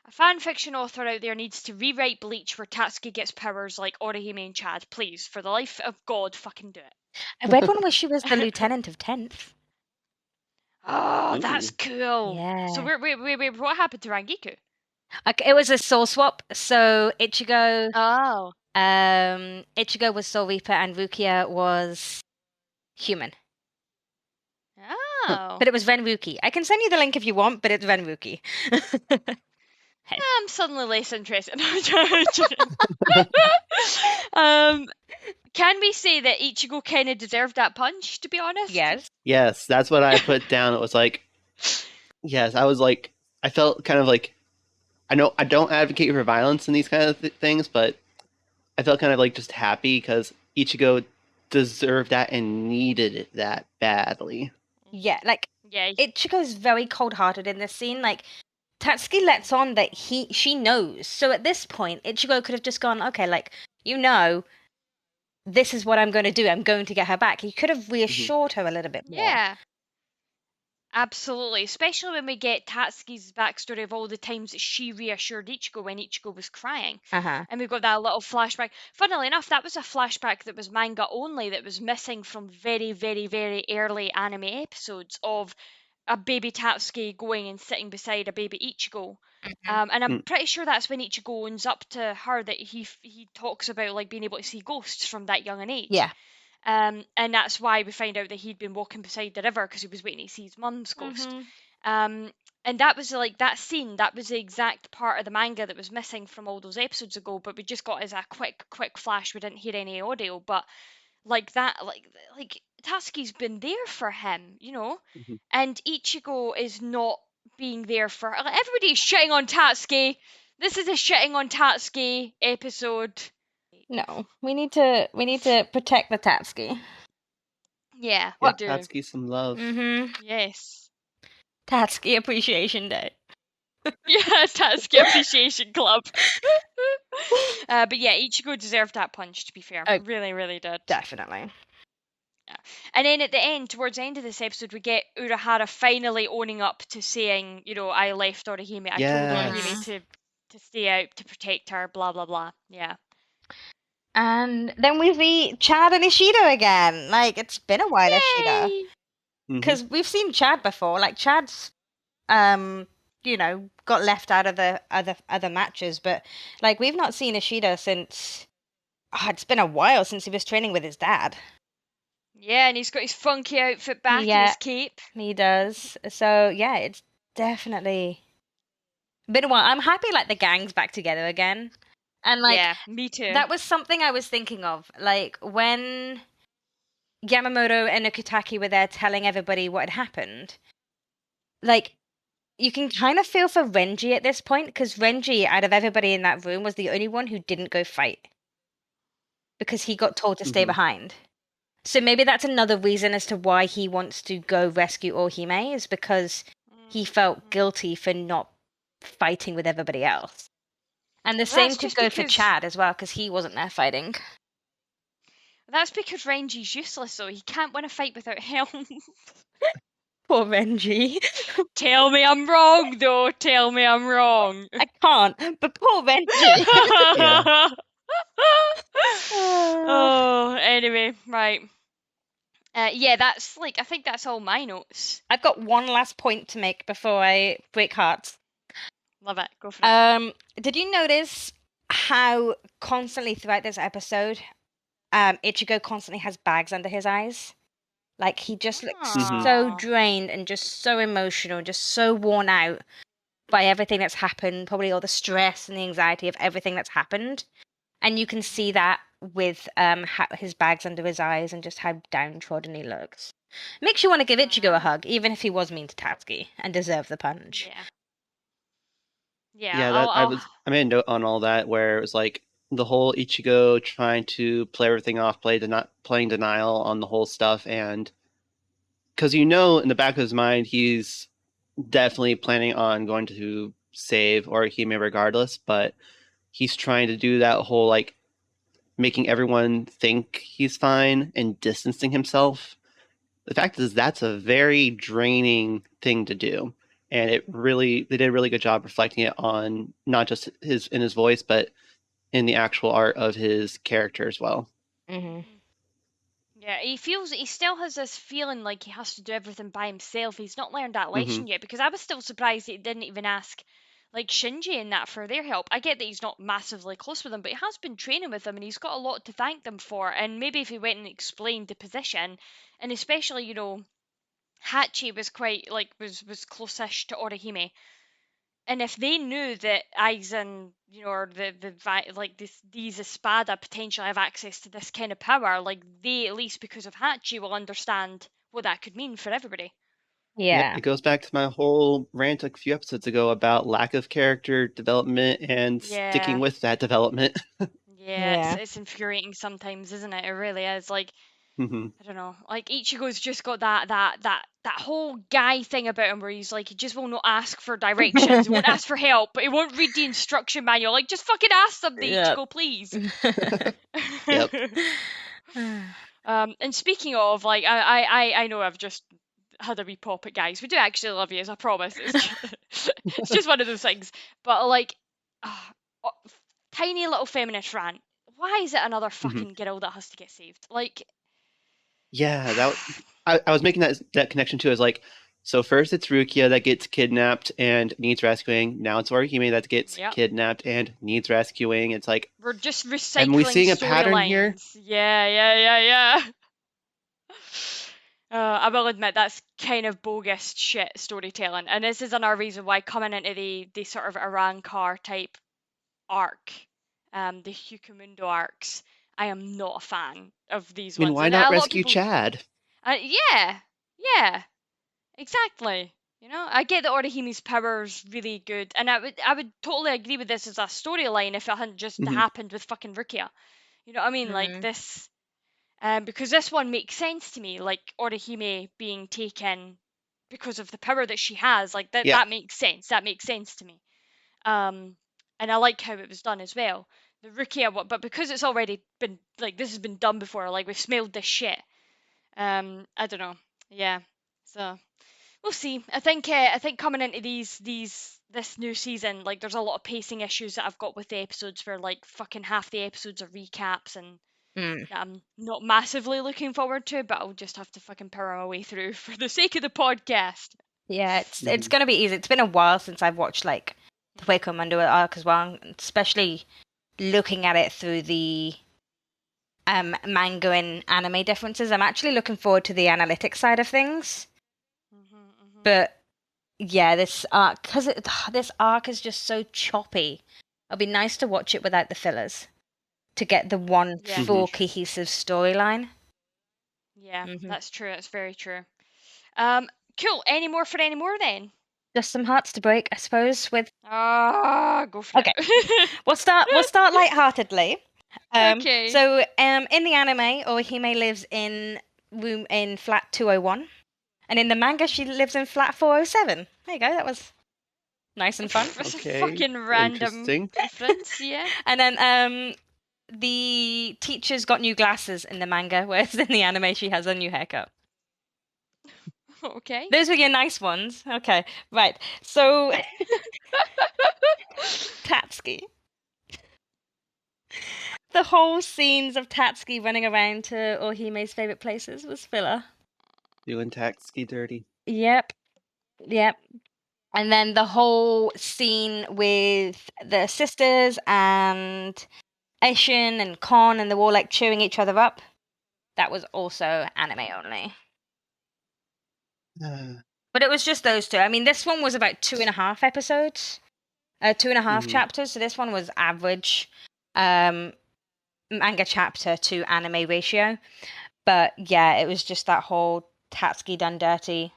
A fanfiction author out there needs to rewrite Bleach where Tatsuki gets powers like Orihime and Chad. Please, for the life of God, fucking do it. I read one where she was the lieutenant of 10th. Oh, that's cool. Yeah. So wait, what happened to Rangiku? It was a soul swap. So Ichigo. Oh. Ichigo was Soul Reaper and Rukia was human. Oh. But it was Renruki. I can send you the link if you want, but it's Renruki. I'm suddenly less interested. Can we say that Ichigo kind of deserved that punch, to be honest? Yes, that's what I put down. It was like, yes, I was like, I felt kind of like, I know I don't advocate for violence in these kind of things, but I felt kind of like just happy because Ichigo deserved that and needed that badly. Yeah, Ichigo's very cold-hearted in this scene. Like, Tatsuki lets on that she knows. So at this point, Ichigo could have just gone, okay, this is what I'm going to do. I'm going to get her back. He could have reassured her a little bit more. Yeah. Absolutely, especially when we get Tatsuki's backstory of all the times that she reassured Ichigo when Ichigo was crying. Uh-huh. And we got that little flashback. Funnily enough, that was a flashback that was manga only, that was missing from very, very, very early anime episodes of a baby Tatsuki going and sitting beside a baby Ichigo. And I'm pretty sure that's when Ichigo owns up to her that he talks about like being able to see ghosts from that young an age. Yeah. And that's why we find out that he'd been walking beside the river because he was waiting to see his mum's ghost. And that was like that scene, that was the exact part of the manga that was missing from all those episodes ago, but we just got as a quick flash. We didn't hear any audio, but like that, like Tatsuki's been there for him, you know, and Ichigo is not being there for like, everybody's shitting on Tatsuki. This is a shitting on Tatsuki episode. No, we need to protect the Tatsuki. Yeah, we do. Tatsuki some love. Yes. Tatsuki Appreciation Day. Yeah, Tatsuki Appreciation Club. But yeah, Ichigo deserved that punch, to be fair. Really, really did. Definitely. Yeah. And then at the end, towards the end of this episode, we get Urahara finally owning up to saying, you know, I left Orihime. I told Orihime to stay out, to protect her, blah, blah, blah. Yeah. And then we see Chad and Ishido again. Like, it's been a while, Ishida. Because we've seen Chad before. Like, Chad's, you know, got left out of the other matches. But, like, we've not seen Ishida since... Oh, it's been a while since he was training with his dad. Yeah, and he's got his funky outfit back and his cape. He does. So, yeah, it's definitely been a while. I'm happy, like, the gang's back together again. And, like, yeah, me too. That was something I was thinking of. Like, when Yamamoto and Nokitaki were there telling everybody what had happened, like, you can kind of feel for Renji at this point, because Renji, out of everybody in that room, was the only one who didn't go fight. Because he got told to stay behind. So maybe that's another reason as to why he wants to go rescue Orihime, is because he felt guilty for not fighting with everybody else. And the same could go for Chad as well, because he wasn't there fighting. That's because Renji's useless, though. He can't win a fight without help. Poor Renji. Tell me I'm wrong, though. Tell me I'm wrong. I can't, but poor Renji. Oh, anyway, right. Yeah, that's like, I think that's all my notes. I've got one last point to make before I break hearts. Love it. Go for it. Did you notice how constantly throughout this episode, Ichigo constantly has bags under his eyes? Like, he just looks so drained and just so emotional, just so worn out by everything that's happened, probably all the stress and the anxiety of everything that's happened. And you can see that with his bags under his eyes and just how downtrodden he looks. Makes you want to give Ichigo a hug, even if he was mean to Tatsuki and deserved the punch. Yeah, I made a note on all that where it was like the whole Ichigo trying to play everything off, playing denial on the whole stuff, and because you know in the back of his mind he's definitely planning on going to save Orihime regardless, but he's trying to do that whole like making everyone think he's fine and distancing himself. The fact is that's a very draining thing to do. And they did a really good job reflecting it on not just in his voice, but in the actual art of his character as well. Yeah, he still has this feeling like he has to do everything by himself. He's not learned that lesson yet, because I was still surprised that he didn't even ask like Shinji and that for their help. I get that he's not massively close with them, but he has been training with them and he's got a lot to thank them for. And maybe if he went and explained the position, and especially, you know, Hachi was quite like was close-ish to Orihime, and if they knew that Aizen, you know, or these Espada potentially have access to this kind of power, like they, at least because of Hachi, will understand what that could mean for everybody. Yeah. Yep, it goes back to my whole rant a few episodes ago about lack of character development and sticking with that development. It's infuriating sometimes, isn't it? It really is. Like, I don't know. Like Ichigo's just got that whole guy thing about him where he's like, he just will not ask for directions, he won't ask for help, but he won't read the instruction manual. Like, just fucking ask somebody, Ichigo, please. Yep. And speaking of, like, I know I've just had a wee pop at guys. We do actually love you, I promise. It's just one of those things. But like, oh, tiny little feminist rant. Why is it another fucking girl that has to get saved? Like, Yeah, I was making that connection too. As like, so first it's Rukia that gets kidnapped and needs rescuing. Now it's Orihime that gets Yep. kidnapped and needs rescuing. It's like, we're just recycling am we seeing a pattern here? storylines. Yeah. I will admit that's kind of bogus shit storytelling, and this is another reason why coming into the sort of Arrancar type arc, the Hyukomundo arcs, I am not a fan of these I mean, ones. why And not a lot of rescue people, Chad? yeah, exactly. You know, I get that Orihime's power's really good, and I would totally agree with this as a storyline if it hadn't just Mhm. happened with fucking Rukia. You know what I mean? Like this, because this one makes sense to me. Like Orihime being taken because of the power that she has, like that Yeah. that makes sense. That makes sense to me. And I like how it was done as well. The Rukia one, but because it's already been like this has been done before, like we've smelled this shit. I don't know. Yeah. So we'll see. I think coming into this new season, like there's a lot of pacing issues that I've got with the episodes where like fucking half the episodes are recaps and that I'm not massively looking forward to, but I'll just have to fucking power my way through for the sake of the podcast. Yeah, it's gonna be easy. It's been a while since I've watched like the Hyukomundo arc as well, especially looking at it through the manga and anime differences. I'm actually looking forward to the analytic side of things. But yeah, this arc, because this arc is just so choppy. It'll be nice to watch it without the fillers to get the one full cohesive storyline. Yeah, that's true. That's very true. Cool. Any more then? Just some hearts to break, I suppose. With go for it. we'll start lightheartedly. Okay. So in the anime, Orihime lives in flat 201, and in the manga she lives in flat 407. There you go. That was nice and fun. That's Okay, a fucking random difference, yeah. And then the teacher's got new glasses in the manga, whereas in the anime she has a new haircut. Okay. Those were your nice ones. Okay, right. So Tatsuki. The whole scenes of Tatsuki running around to Orihime's favorite places was filler. Doing Tatsuki dirty. Yep. And then the whole scene with the sisters and Aishin and Kon, and they're all like cheering each other up. That was also anime only. But it was just those two. I mean, this one was about 2.5 episodes, 2.5 chapters. So this one was average manga chapter to anime ratio. But yeah, it was just that whole Tatsuki done dirty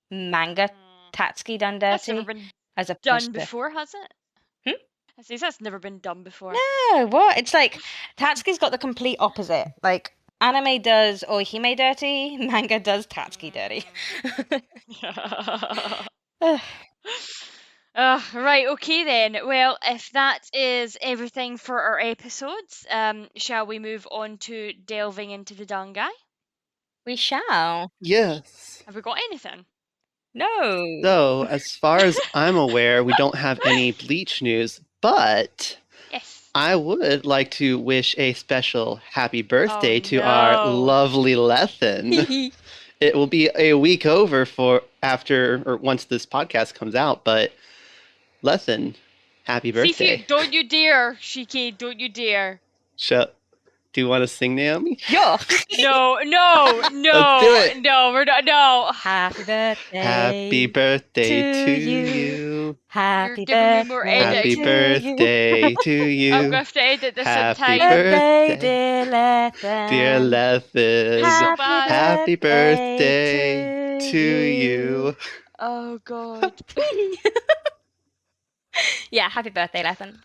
manga. Tatsuki done dirty. That's never been as a done before, has it? I say that's never been done before. No, what? It's like Tatsuki's got the complete opposite. Like anime does Orihime dirty, manga does Tatsuki dirty. Right, okay then. Well, if that is everything for our episodes, shall we move on to delving into the Dangai? We shall. Yes. Have we got anything? No. So, as far as I'm aware, we don't have any Bleach news, but yes, I would like to wish a special happy birthday to our lovely Lethan. It will be a week over once this podcast comes out, but Lethan, happy birthday. Don't you dare, Shiki, don't you dare. Do you want to sing, Naomi? Yeah. No. Let's do it. No, we're not. No. Happy birthday. Happy birthday to you. Happy birthday. More Happy birthday to you. I'm going to have to edit this in Happy time. birthday, dear Lethan. Dear Lethan. Happy birthday to you. Oh, God. Yeah, happy birthday, Lethan.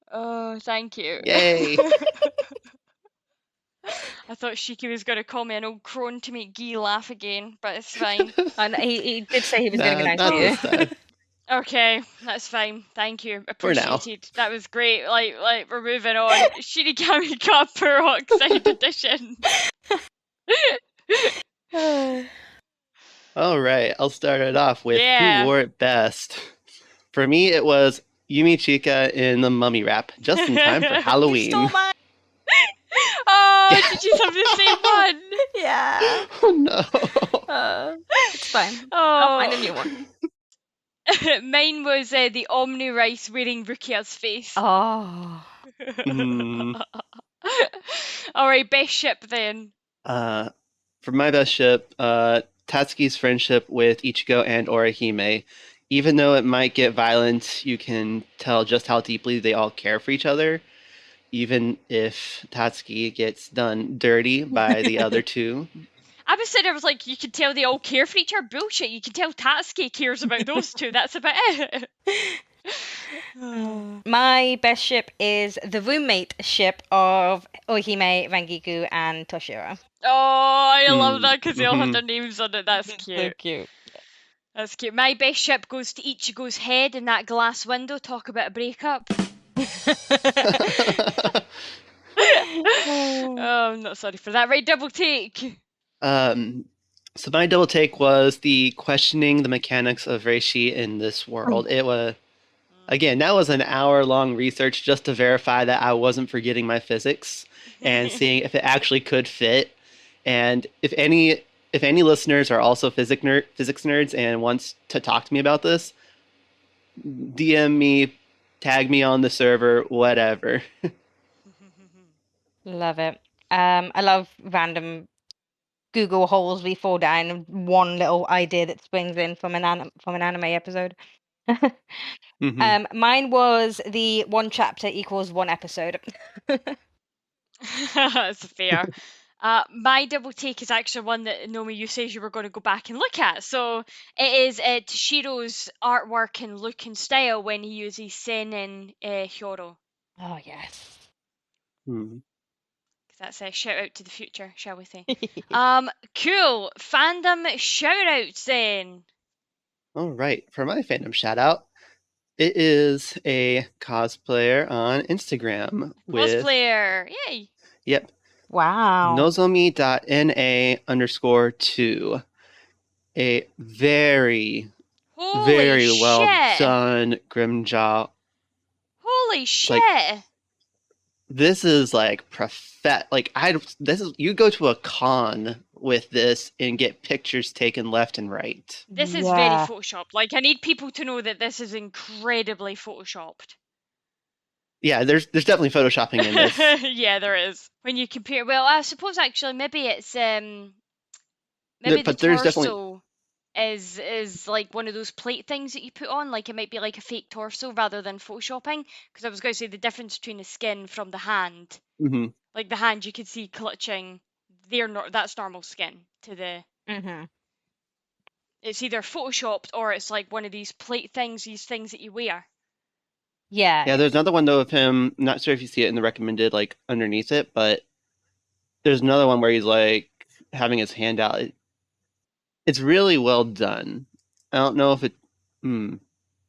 Oh, thank you. Yay. I thought Shiki was going to call me an old crone to make Guy laugh again, but it's fine. And he did say he was going to be nice to you. Okay, that's fine. Thank you. For now. Appreciated. That was great. Like we're moving on. Shinigami Cup Peroxide Edition. All right, I'll start it off with who Yeah. wore it best. For me, it was Yumi Chika in the mummy wrap, just in time for You stole Halloween. mine. Oh, did you have the same one? Yeah. Oh no. It's fine. I'll Oh. find a new one. Mine was the Omni Rice wearing Rukia's face. Oh. Mm, All right, best ship then. uh, for my best ship, Tatsuki's friendship with Ichigo and Orihime. Even though it might get violent, you can tell just how deeply they all care for each other, even if Tatsuki gets done dirty by the other two. I was saying, I was like, you can tell they all care for each other. Bullshit. You can tell Tatsuki cares about those two. That's about it. My best ship is the roommate ship of Orihime, Rangiku, and Toshiro. Oh, I love that because they all have Mhm. their names on it. That's cute. So cute. That's cute. My best ship goes to Ichigo's head in that glass window. Talk about a breakup. Oh, I'm not sorry for that. Right, double take. um, so my double take was the questioning the mechanics of Reishi in this world. It was again, that was an hour-long research just to verify that I wasn't forgetting my physics and seeing if it actually could fit. And if any listeners are also physics nerds and wants to talk to me about this, DM me, tag me on the server, whatever. Love it. I love random Google holes we fall down and one little idea that springs in from an anime episode. Mhm. Mine was the one chapter equals one episode. That's fair. My double take is actually one that Nomi, you said you were going to go back and look at. So it is Tashiro's artwork and look and style when he uses Sen and Hyoro. Oh yes. Mhm. That's a shout out to the future, shall we say? Cool. Fandom shout outs then. All right, for my fandom shout out, it is a cosplayer on Instagram with, Cosplayer. Yay. yep, Wow. Nozomi.na_2. A very, Holy very well shit. done Grimmjow. Holy Like, shit. this is like this is, you go to a con with this and get pictures taken left and right. This is very Yeah. photoshopped. Like, I need people to know that this is incredibly photoshopped. Yeah, there's definitely photoshopping in this. Yeah, there is. When you compare, well, I suppose actually maybe it's maybe the But there's definitely torso is like one of those plate things that you put on. Like it might be like a fake torso rather than photoshopping. Because I was going to say the difference between the skin from the hand, mhm. like the hand you could see clutching, that's normal skin to the. Mhm. It's either photoshopped or it's like one of these plate things, these things that you wear. Yeah. Yeah, there's another one though of him. Not sure if you see it in the recommended, like underneath it, but there's another one where he's like having his hand out. It's really well done. I don't know if it.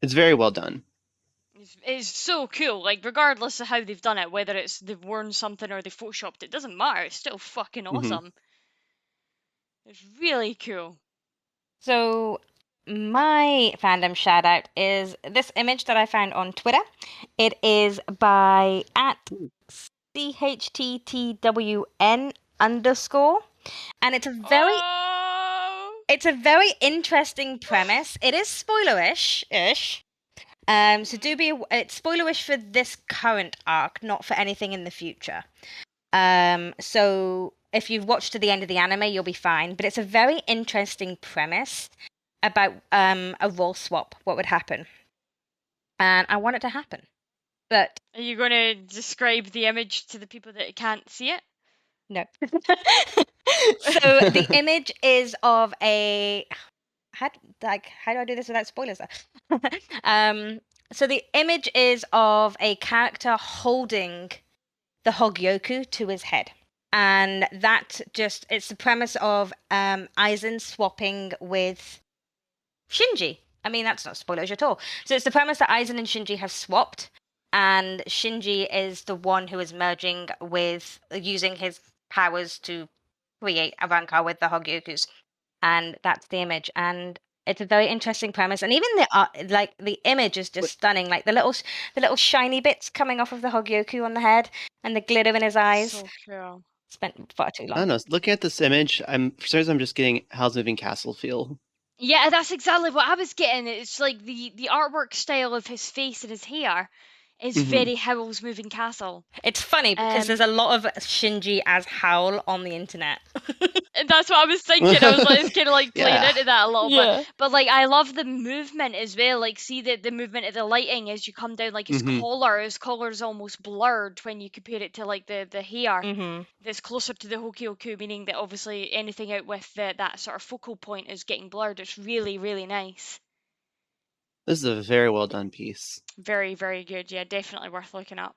It's very well done. It's so cool. Like regardless of how they've done it, whether it's they've worn something or they photoshopped it, doesn't matter. It's still fucking Hmm. awesome. It's really cool. So my fandom shout out is this image that I found on Twitter. It is by at CHTTWN underscore. And Oh. it's a very interesting premise. It is spoilerish-ish. So it's spoilerish for this current arc, not for anything in the future. So if you've watched to the end of the anime, you'll be fine. But it's a very interesting premise about a role swap, what would happen. And I want it to happen. But Are you going to describe the image to the people that can't see it? no. So the image is of a how do I do this without spoilers? So the image is of a character holding the Hogyoku to his head. And it's the premise of Aizen swapping with Shinji. I mean, that's not spoilers at all. So it's the premise that Aizen and Shinji have swapped, and Shinji is the one who is merging with using his powers to create a Rancor with the Hogyokus. and that's the image. And it's a very interesting premise, and even the like the image is just stunning. Like the little shiny bits coming off of the Hogyoku on the head, and the glitter in his eyes. So cool. Spent far too I long. don't know. Looking at this image, for some reason I'm just getting Howl's Moving Castle feel. Yeah, that's exactly what I was getting. It's like the artwork style of his face and his hair is very Howl's Moving Castle. It's funny because there's a lot of Shinji as Howl on the internet. And that's what I was thinking. I was like, it's kind of like playing Yeah. into that a little Yeah. bit. But like, I love the movement as well. Like, see the movement of the lighting as you come down. Like his collar's almost blurred when you compare it to like the hair that's closer to the Hokyoku, meaning that obviously anything out with that sort of focal point is getting blurred. It's really, really nice. This is a very well done piece. Very, very good. Yeah, definitely worth looking up.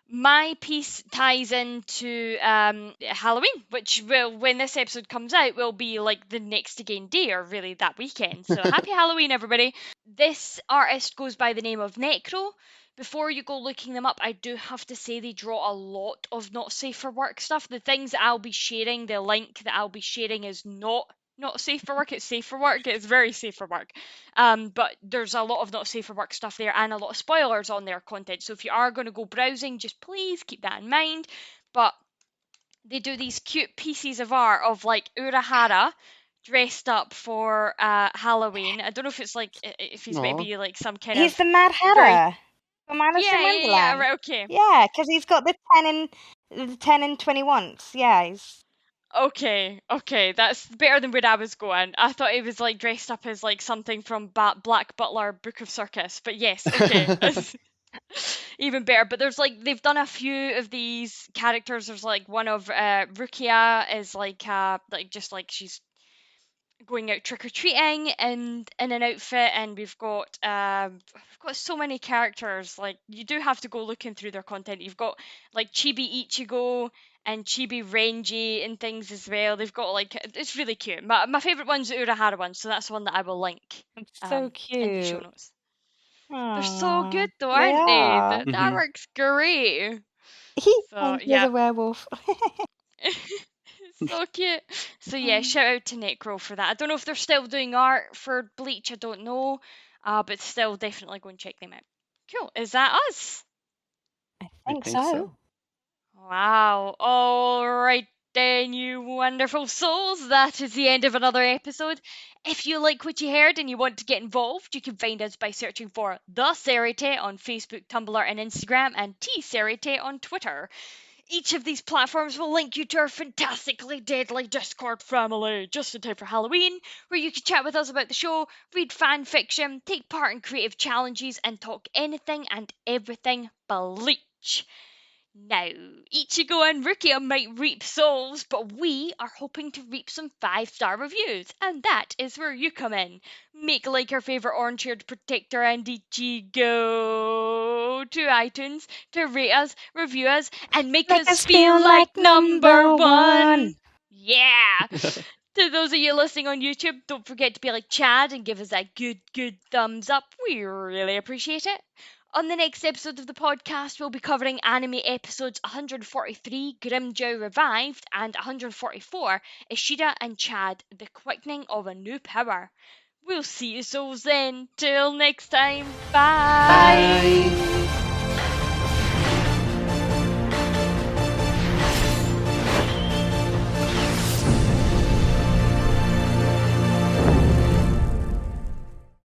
My piece ties into Halloween, which will, when this episode comes out, will be like the next again day, or really that weekend. So happy Halloween, everybody. This artist goes by the name of Nekro. Before you go looking them up, I do have to say they draw a lot of not safe for work stuff. The things that I'll be sharing, the link that I'll be sharing is not safe for work. It's safe for work. It's very safe for work. But there's a lot of not safe for work stuff there and a lot of spoilers on their content. So if you are going to go browsing, just please keep that in mind. But they do these cute pieces of art of like Urahara dressed up for Halloween. I don't know if it's like if he's maybe like some kind He's of the Mad Hatter from Alice in Wonderland. yeah, right, okay. Yeah, because he's got the 10 and 21s. Yeah, he's Okay, that's better than where I was going. I thought he was like dressed up as like something from Black Butler Book of Circus, but yes, okay. Even better. But there's like they've done a few of these characters. There's like one of Rukia is like just like she's going out trick or treating and in an outfit, and we've got so many characters. Like you do have to go looking through their content. You've got like Chibi Ichigo and Chibi Renji and things as well. They've got like it's really cute. My favorite one's the Urahara one, so that's the one that I will link so in the show cute. notes. They're so good though, aren't they? That works great. So And he's yeah, a werewolf. so cute. So yeah, shout out to Nekro for that. I don't know if they're still doing art for Bleach. I don't know, but still, definitely go and check them out. Cool. Is that us? I I think think so. Wow. All right then, you wonderful souls. That is the end of another episode. If you like what you heard and you want to get involved, you can find us by searching for TheSeireitei on Facebook, Tumblr, and Instagram, and TSeireitei on Twitter. Each of these platforms will link you to our fantastically deadly Discord family, just in time for Halloween, where you can chat with us about the show, read fan fiction, take part in creative challenges, and talk anything and everything Bleach. Now, Ichigo and Rukia might reap souls, but we are hoping to reap some 5-star reviews, and that is where you come in. Make like our favourite orange-haired protector and Ichigo to iTunes to rate us, review us, and make us feel like number one. Yeah! To those of you listening on YouTube, don't forget to be like Chad and give us that good thumbs up. We really appreciate it. On the next episode of the podcast, we'll be covering anime episodes 143, Grimmjow Revived, and 144, Ishida and Chad, The Quickening of a New Power. We'll see you souls then. Till next time. Bye.